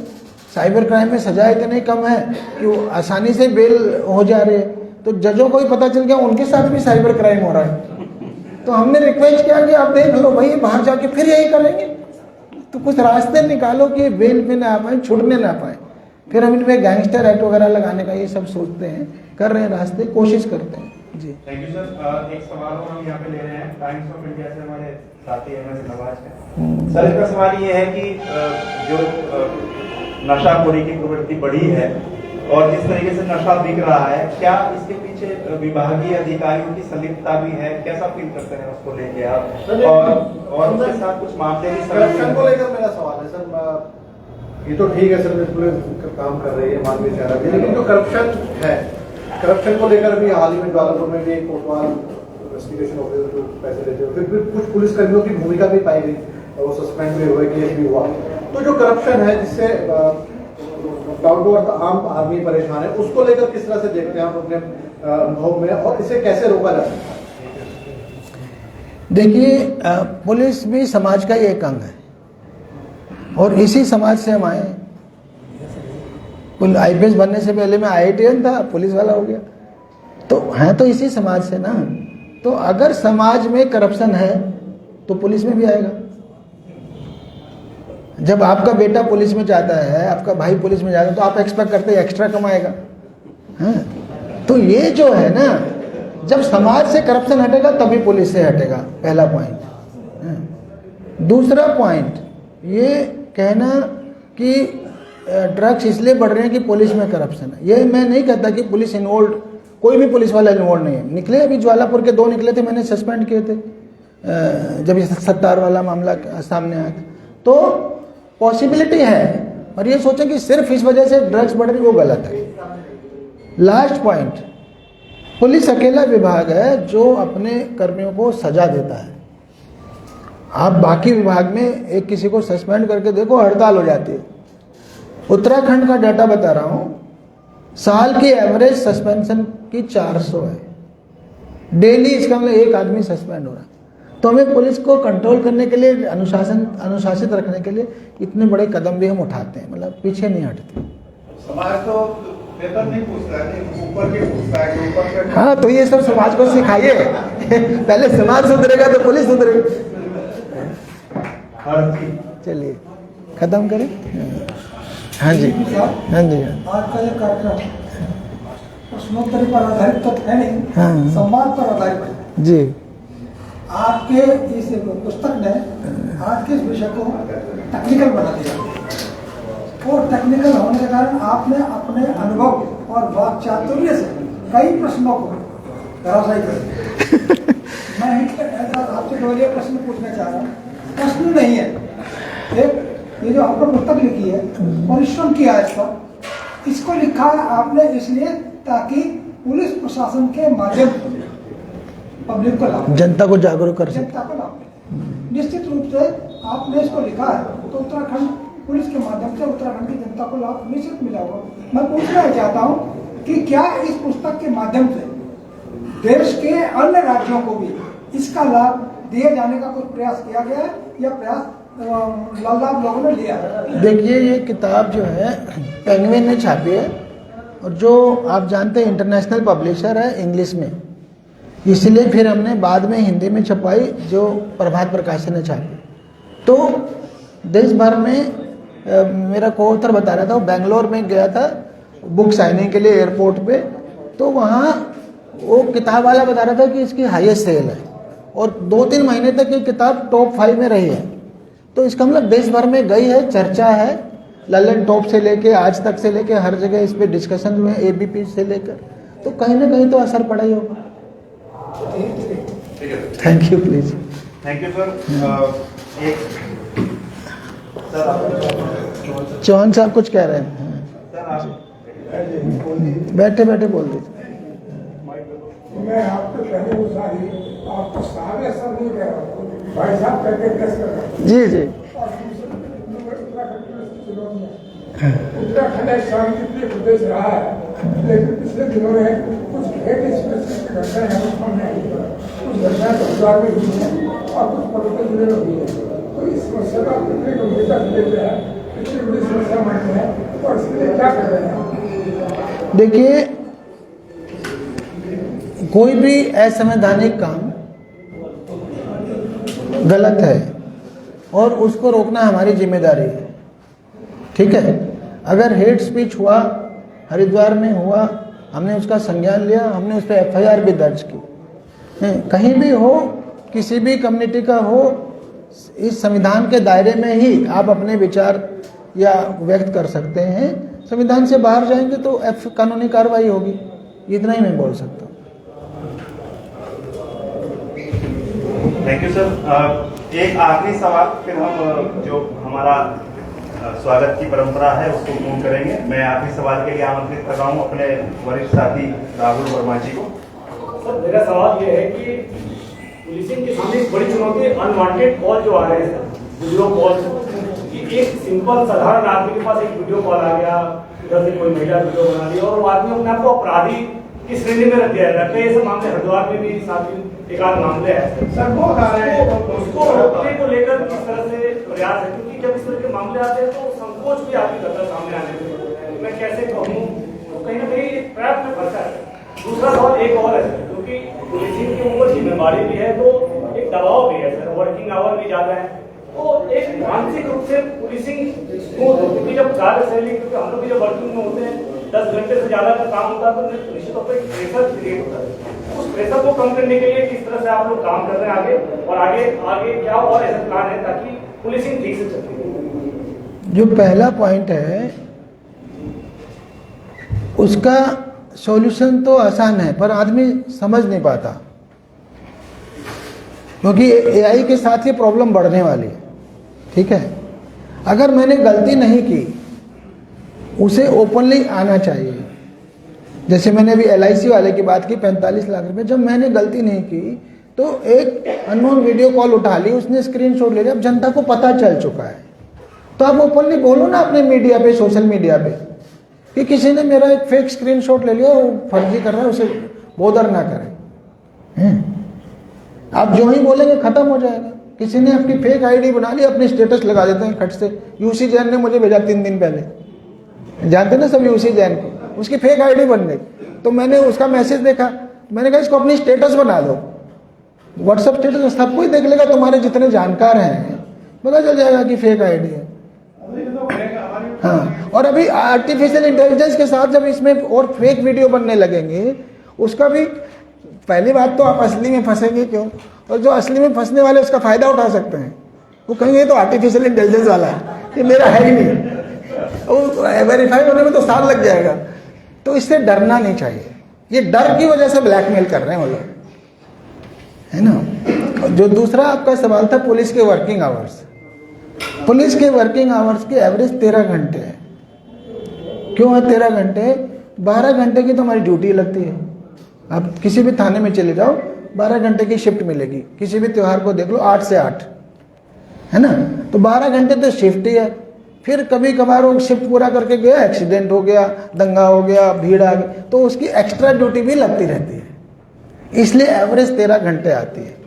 साइबर क्राइम में सजा इतनी कम है कि वो आसानी से बेल हो जा रहे हैं, तो जजों को ही पता चल गया उनके साथ भी साइबर क्राइम हो रहा है। तो हमने रिक्वेस्ट किया कि आप देख लो भाई, बाहर जाके फिर यही करेंगे, तो कुछ रास्ते निकालो कि बेल पे ना आ पाए, छूटने ना पाए। फिर हम इनमें गैंगस्टर एक्ट वगैरह लगाने का ये सब सोचते हैं, कर रहे हैं रास्ते, कोशिश करते हैं जी। Thank you sir. एक सवाल और हम यहाँ पे ले रहे हैं, टाइम्स ऑफ इंडिया से हमारे साथी MS नवाज हैं। सर, इसका सवाल ये है कि जो नशाखोरी की प्रवृत्ति बढ़ी है और जिस तरीके से नशा बिक रहा है, क्या इसके पीछे विभागीय अधिकारियों की संलिप्तता भी है? कैसा फील करते हैं उसको लेके आप? और उसके साथ कुछ मामले भी करप्शन को लेकर मेरा सवाल है सर। ये तो ठीक है सर, पुलिस काम कर रही है, मानवीय चेहरा भी, लेकिन जो करप्शन है, करप्शन को लेकर भी हाल ही में ज्वालापुर में भी एक कोतवाल इन्वेस्टिगेशन ऑफिसर जो पैसे लेते हुए फिर कुछ पुलिसकर्मियों की भूमिका भी पाई गई, वो सस्पेंड भी हुए, केस भी हुआ। तो जो करप्शन है जिससे डाउन टू अर्थ आम आदमी परेशान है, उसको लेकर किस तरह से देखते हैं आप अपने अनुभव में, और इसे कैसे रोका जा सकता है? देखिए, पुलिस भी समाज का ही एक अंग है और इसी समाज से हम आए। IPS बनने से पहले मैं IITN था, पुलिस वाला हो गया, तो हैं तो इसी समाज से ना। तो अगर समाज में करप्शन है तो पुलिस में भी आएगा। जब आपका बेटा पुलिस में जाता है, आपका भाई पुलिस में जाता है, तो आप एक्सपेक्ट करते हैं एक्स्ट्रा कमाएगा, हैं? तो ये जो है ना, जब समाज से करप्शन हटेगा तभी पुलिस से हटेगा, पहला पॉइंट। दूसरा पॉइंट ये कहना कि ड्रग्स इसलिए बढ़ रहे हैं कि पुलिस में करप्शन है, ये मैं नहीं कहता कि पुलिस इन्वॉल्व, कोई भी पुलिस वाला इन्वॉल्व नहीं है। निकले अभी ज्वालापुर के 2 निकले थे, मैंने सस्पेंड किए थे जब ये 70 वाला मामला सामने आया था। तो पॉसिबिलिटी है, और ये सोचें कि सिर्फ इस वजह से ड्रग्स बढ़ रही, वो गलत है। लास्ट पॉइंट, पुलिस अकेला विभाग है जो अपने कर्मियों को सजा देता है। आप बाकी विभाग में एक किसी को सस्पेंड करके देखो, हड़ताल हो जाती है। उत्तराखंड का डाटा बता रहा हूं, साल की एवरेज सस्पेंशन की 400 है डेली, इसका मतलब एक आदमी सस्पेंड हो रहा है। तो हमें पुलिस को कंट्रोल करने के लिए, अनुशासित रखने के लिए इतने बड़े कदम भी हम उठाते हैं, मतलब पीछे नहीं हटते। समाज तो वेतन नहीं पूछता है, ऊपर के पूछता है कि ऊपर से। हाँ, तो ये सब समाज को सिखाइए पहले समाज सुधरेगा तो पुलिस सुधरेगी। चलिए खत्म करें। हाँ जी, हाँ जी। आज का ये कार्यक्रम प्रश्नोत्तरी पर आधारित तो है नहीं, हाँ। संवाद पर आधारित है जी। आपके इस पुस्तक ने आज के इस विषय को टेक्निकल बना दिया, और टेक्निकल होने के कारण आपने अपने अनुभव और वाक चातुर्य से कई प्रश्नों को धराशायी कर दिया। मैं आपसे केवल ये प्रश्न पूछना चाह रहा हूँ, प्रश्न नहीं है, एक ये जो आपने पुस्तक लिखी है, परिश्रम किया है इस पर, इसको लिखा है आपने इसलिए ताकि पुलिस प्रशासन के माध्यम से पब्लिक को लाभ, जनता को जागरूक कर सके। जनता को लाभ। निश्चित रूप से आपने इसको लिखा है तो उत्तराखंड पुलिस के माध्यम से उत्तराखंड की जनता को लाभ निश्चित मिला होगा। मैं पूछना चाहता हूँ कि क्या इस पुस्तक के माध्यम से देश के अन्य राज्यों को भी इसका लाभ दिए जाने का कुछ प्रयास किया गया है, या प्रयास लाभ लोगों ने लिया है? देखिए, ये किताब जो है पेंगुइन ने छापी है, और जो आप जानते हैं इंटरनेशनल पब्लिशर है इंग्लिश में, इसलिए फिर हमने बाद में हिंदी में छपाई, जो प्रभात प्रकाशन ने छापी। तो देश भर में मेरा को-ऑथर बता रहा था, वो बेंगलोर में गया था बुक साइनिंग के लिए एयरपोर्ट पे, तो वहाँ वो किताब वाला बता रहा था कि इसकी हाईएस्ट सेल है, और 2-3 महीने तक ये किताब टॉप 5 में रही है। तो इसका मतलब देश भर में गई है, चर्चा है, ललन टॉप से लेके आज तक से लेके हर जगह इस पे डिस्कशन में, ABP से लेकर, तो कहीं ना कहीं तो असर पड़ा ही होगा। ठीक है thank you please. Thank you sir. एक सर आप चौहान साहब कुछ कह रहे हैं? सर आप बैठे बैठे बोल दीजिए। मैं आपको पहले वो सारी आपको सारे सब नहीं कह रहा हूँ, भाई साहब करके कैसे कर रहा हूँ। जी जी और उत्तराखंड एक शांतिप्रिय प्रदेश रहा है, लेकिन पिछले दिनों में कुछ हेट स्पेसिफिक घटनाएं हमें सामने आई हैं। कुछ घटनाएं हरिद्वार में हुई हैं और कुछ पर्वतीय जिले में हुई हैं। तो इस समस्या का कितनी गंभीरता से लेते हैं, कितनी बड़ी समस्या मानते हैं और इसके लिए क्या कर रहे हैं? देखिए, कोई भी असंवैधानिक काम गलत है और उसको रोकना हमारी जिम्मेदारी है। ठीक है, अगर हेट स्पीच हुआ, हरिद्वार में हुआ, हमने उसका संज्ञान लिया, हमने उस पर FIR भी दर्ज की। कहीं भी हो, किसी भी कम्युनिटी का हो, इस संविधान के दायरे में ही आप अपने विचार या व्यक्त कर सकते हैं। संविधान से बाहर जाएंगे तो कानूनी कार्रवाई होगी। इतना ही मैं बोल सकता हूँ। Thank you sir. एक आखिरी सवाल, फिर हम जो हमारा स्वागत की परंपरा है उसको पूर्ण करेंगे। मैं आखिरी सवाल के लिए आमंत्रित कर रहा हूँ अपने वरिष्ठ साथी राहुल वर्मा जी को। सर मेरा सवाल ये है कि पुलिसिंग के सामने एक बड़ी चुनौती है अनवांटेड कॉल जो आ रहे हैं सर, वीडियो कॉल। कि एक सिंपल साधारण आदमी के पास एक वीडियो कॉल आ गया, इधर से कोई महिला वीडियो बना ली और वो आदमी अपने आप को अपराधी की श्रेणी में रख दिया है। ये सब मामले हरिद्वार में भी साथ एक आध मामले हैं सर, वो आ रहे हैं। उसको रोकने को लेकर किस तरह से प्रयास है? क्योंकि जब इस तरह के मामले आते हैं तो संकोच भी आदमी करता है सामने आने में, मैं कैसे कहूँ, तो कहीं ना कहीं एक ट्रैप में फंसा है। दूसरा सवाल एक और है सर, क्योंकि पुलिसिंग के ऊपर जिम्मेवारी भी है तो एक दबाव भी है सर, वर्किंग आवर भी ज्यादा है, तो एक मानसिक रूप से पुलिसिंग स्मूथ हो। क्योंकि जब कार्यशैली, क्योंकि हम लोग भी जब वर्किंग में होते हैं 10 घंटे से ज्यादा का काम होता है तो निश्चित तौर पर एक प्रेशर क्रिएट होता है। उस प्रेशर को कम करने के लिए किस तरह से आप लोग काम कर रहे हैं आगे, और आगे क्या और ऐसा प्लान है ताकि पुलिसिंग ठीक से चले? जो पहला पॉइंट है उसका सॉल्यूशन तो आसान है, पर आदमी समझ नहीं पाता, क्योंकि AI के साथ ये प्रॉब्लम बढ़ने वाली है। ठीक है, अगर मैंने गलती नहीं की, उसे ओपनली आना चाहिए। जैसे मैंने अभी LIC वाले की बात की, 45 लाख रुपए, जब मैंने गलती नहीं की तो एक अननोन वीडियो कॉल उठा ली, उसने स्क्रीनशॉट ले लिया, अब जनता को पता चल चुका है, तो आप ओपनली बोलो ना अपने मीडिया पे, सोशल मीडिया पे, कि किसी ने मेरा एक फेक स्क्रीनशॉट ले लिया, वो फर्जी कर रहा है, उसे बोदर ना करें। आप जो ही बोलेंगे खत्म हो जाएगा। किसी ने अपनी फेक ID बना ली, अपनी स्टेटस लगा देते हैं खट से। UC जैन ने मुझे भेजा 3 दिन पहले, जानते ना सब UC जैन को, उसकी फेक ID बन गई। तो मैंने उसका मैसेज देखा, मैंने कहा इसको अपनी स्टेटस बना दो, व्हाट्सएप स्टेटस, सब कोई देख लेगा, तुम्हारे जितने जानकार हैं पता चल जाएगा कि फेक ID है। हाँ, और अभी आर्टिफिशियल इंटेलिजेंस के साथ जब इसमें और फेक वीडियो बनने लगेंगे, उसका भी, पहली बात तो आप असली में फंसेंगे क्यों, और जो असली में फंसने वाले उसका फायदा उठा सकते हैं, वो कहेंगे तो आर्टिफिशियल इंटेलिजेंस वाला है, ये मेरा है ही नहीं, वो वेरीफाई होने में तो साल लग जाएगा। तो इससे डरना नहीं चाहिए, ये डर की वजह से ब्लैकमेल कर रहे हैं वो लोग, है ना। जो दूसरा आपका सवाल था पुलिस के वर्किंग आवर्स, पुलिस के वर्किंग आवर्स की एवरेज 13 घंटे है। क्यों है 13 घंटे? 12 घंटे की तो हमारी ड्यूटी लगती है। आप किसी भी थाने में चले जाओ, 12 घंटे की शिफ्ट मिलेगी। किसी भी त्योहार को देख लो, 8 से 8, है ना, तो 12 घंटे तो शिफ्ट ही है। फिर कभी कभार वो शिफ्ट पूरा करके गया, एक्सीडेंट हो गया, दंगा हो गया, भीड़ आ गई, तो उसकी एक्स्ट्रा ड्यूटी भी लगती रहती है, इसलिए एवरेज 13 घंटे आती है।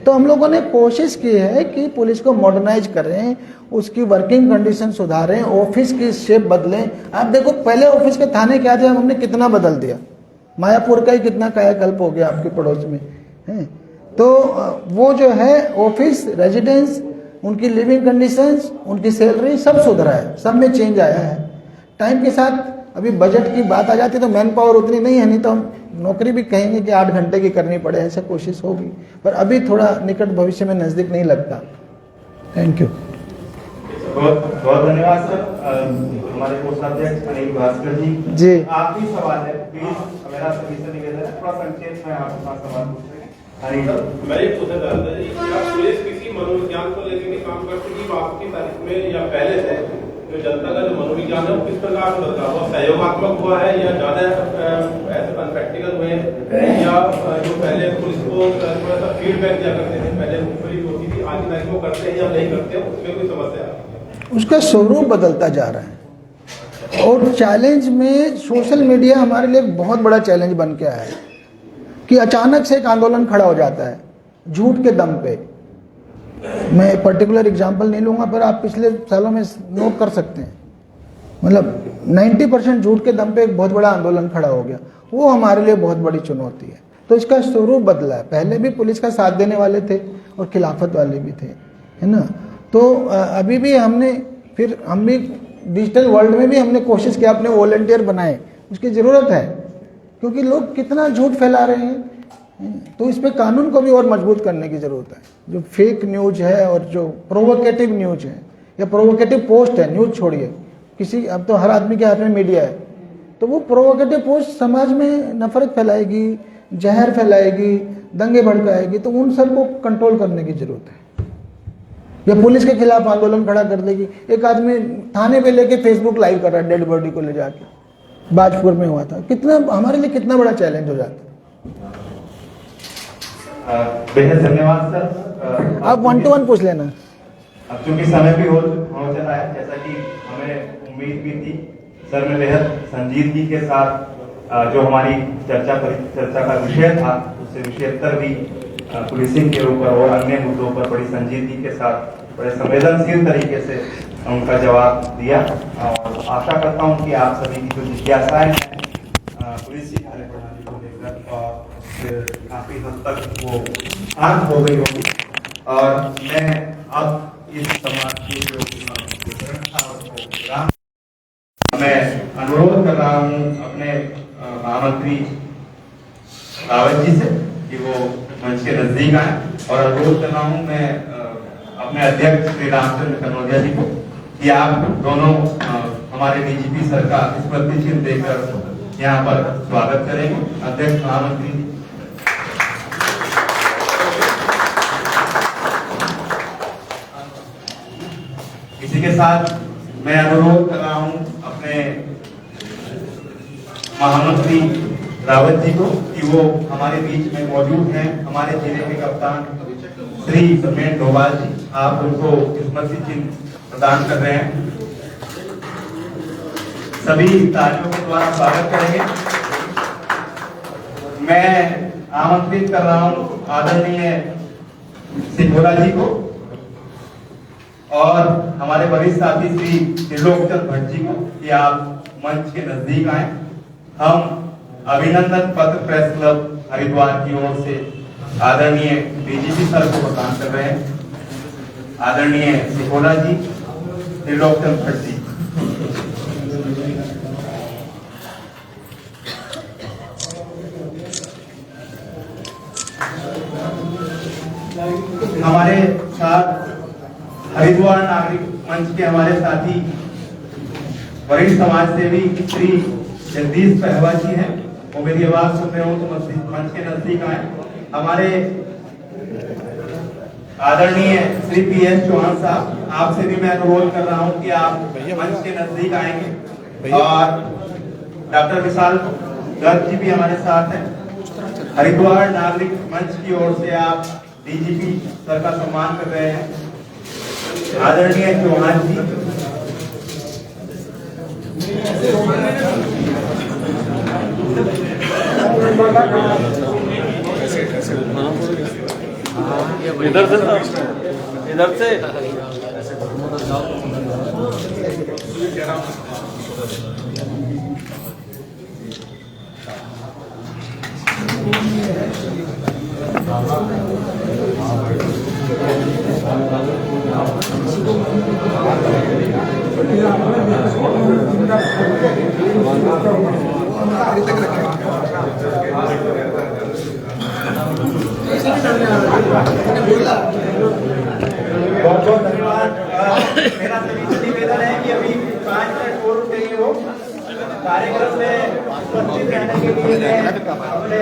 तो हम लोगों ने कोशिश की है कि पुलिस को मॉडर्नाइज करें, उसकी वर्किंग कंडीशन सुधारें, ऑफिस की शेप बदलें। आप देखो पहले ऑफिस के थाने क्या थे, हमने कितना बदल दिया, मायापुर का ही कितना कायाकल्प हो गया आपके पड़ोस में है। तो वो जो है ऑफिस, रेजिडेंस, उनकी लिविंग कंडीशंस, उनकी सैलरी सब सुधरा है, सब में चेंज आया है। टाइम के साथ अभी बजट की बात आ जाती है तो मैन पावर उतनी नहीं है, नहीं तो हम नौकरी भी कहेंगे कि 8 घंटे की करनी पड़े, ऐसा कोशिश होगी, पर अभी थोड़ा निकट भविष्य में नजदीक नहीं लगता। Thank you. बहुत बहुत धन्यवाद सर। हमारे कोषाध्यक्ष अनिल भास्कर जी, जी आखिरी सवाल है, प्लीज मेरा सभी से निवेदन है, थोड़ा संक्षेप में आपके पास सवाल पूछ रहे हैं। हरी मैं ये पूछना चाह रहा था जी, क्या पुलिस किसी मनोविज्ञान को लेकर के काम करती है आज की तारीख में या पहले से जो जनता का जो मनोविज्ञान है वो किस प्रकार से बदला हुआ, सहयोगात्मक हुआ है या ज्यादा ऐसे अनप्रैक्टिकल हुए या जो पहले पुलिस को थोड़ा सा फीडबैक दिया करते थे, पहले मुखबिरी होती थी, आज की तारीख में वो करते हैं या नहीं करते, उसमें कोई समस्या है? उसका स्वरूप बदलता जा रहा है और चैलेंज में सोशल मीडिया हमारे लिए एक बहुत बड़ा चैलेंज बन के आया है कि अचानक से एक आंदोलन खड़ा हो जाता है झूठ के दम पे। मैं पर्टिकुलर एग्जांपल नहीं लूंगा पर आप पिछले सालों में नोट कर सकते हैं, मतलब 90% झूठ के दम पे एक बहुत बड़ा आंदोलन खड़ा हो गया। वो हमारे लिए बहुत बड़ी चुनौती है। तो इसका स्वरूप बदला है। पहले भी पुलिस का साथ देने वाले थे और खिलाफत वाले भी थे, है ना। तो अभी भी हम भी डिजिटल वर्ल्ड में भी हमने कोशिश किया, अपने वॉलंटियर बनाए, उसकी ज़रूरत है क्योंकि लोग कितना झूठ फैला रहे हैं। तो इस पे कानून को भी और मजबूत करने की ज़रूरत है। जो फेक न्यूज है और जो प्रोवोकेटिव न्यूज है या प्रोवोकेटिव पोस्ट है, न्यूज छोड़िए, किसी अब तो हर आदमी के हाथ में मीडिया है, तो वो प्रोवोकेटिव पोस्ट समाज में नफरत फैलाएगी, जहर फैलाएगी, दंगे भड़काएगी। तो उन सब को कंट्रोल करने की ज़रूरत है। या पुलिस के खिलाफ आंदोलन खड़ा कर देगी। एक आदमी थाने पे लेके फेसबुक लाइव कर रहा है डेड बॉडी को ले जाके, बाजपुर में हुआ था। कितना हमारे लिए कितना बड़ा चैलेंज हो जाता है। बेहद धन्यवाद सर। आप 1-to-1 पूछ लेना। अब चूंकि समय भी हो चला है, जैसा कि हमें उम्मीद भी थी, सर ने बेहद संजीदगी के साथ जो हमारी चर्चा का विषय था उससे विषयोत्तर भी पुलिसिंग के ऊपर और अन्य मुद्दों पर बड़ी संजीदगी के साथ बड़े संवेदनशील तरीके से उनका जवाब दिया। और आशा करता हूं कि आप सभी की जो जिज्ञासाएं हैं पुलिस की कार्यप्रणाली को लेकर और काफी हद तक वो शांत हो गई होगी। और मैं अब इस समाज के जो वितरण था उसको मैं अनुरोध कर रहा हूँ अपने महामंत्री रावत जी से कि वो मंच के नजदीक आए, और अनुरोध कर रहा हूँ मैं अपने अध्यक्ष श्री रामचंद्र कनौजिया जी को कि आप दोनों हमारे डीजीपी सर का स्मृति चिन्ह देकर यहाँ पर स्वागत करेंगे। अध्यक्ष महामंत्री जी। इसी के साथ मैं अनुरोध कर रहा हूँ अपने महामंत्री रावत जी को कि वो हमारे बीच में मौजूद हैं। हमारे जिले के कप्तान श्री समेत डोभाल जी, आप उनको स्मृति चिन्ह प्रदान कर रहे हैं। सभी तालियों के द्वारा स्वागत करेंगे। मैं आमंत्रित कर रहा हूँ आदरणीय सिंघोला जी को और हमारे वरिष्ठ साथी श्री त्रिलोकचंद भट्ट जी को कि आप मंच के नजदीक आए। हम अभिनंदन पत्र प्रेस क्लब हरिद्वार की ओर से आदरणीय डीजीपी सर को प्रदान कर रहे हैं। आदरणीय सिंघोला जी, त्रिलोकचंद भट्ट जी। हमारे साथ हरिद्वार नागरिक मंच के हमारे साथी वरिष्ठ समाज सेवी श्री जगदीश पहवा जी हैं। वो मेरी आवाज सुन रहे हो तो मंच के नजदीक आए। हमारे आदरणीय श्री PS चौहान साहब, आपसे भी मैं अनुरोध कर रहा हूं कि आप मंच के नजदीक आएंगे। और डॉक्टर विशाल गर्ग जी भी हमारे साथ हैं। हरिद्वार नागरिक मंच की ओर से आप डीजीपी सर का सम्मान कर रहे हैं। आदरणीय चौहान जी, इधर से बहुत बहुत धन्यवाद। मेरा सभी से निवेदन है कि अभी 5 मिनट और रुकेंगे। वो कार्यक्रम में उपस्थित रहने के लिए मैं अपने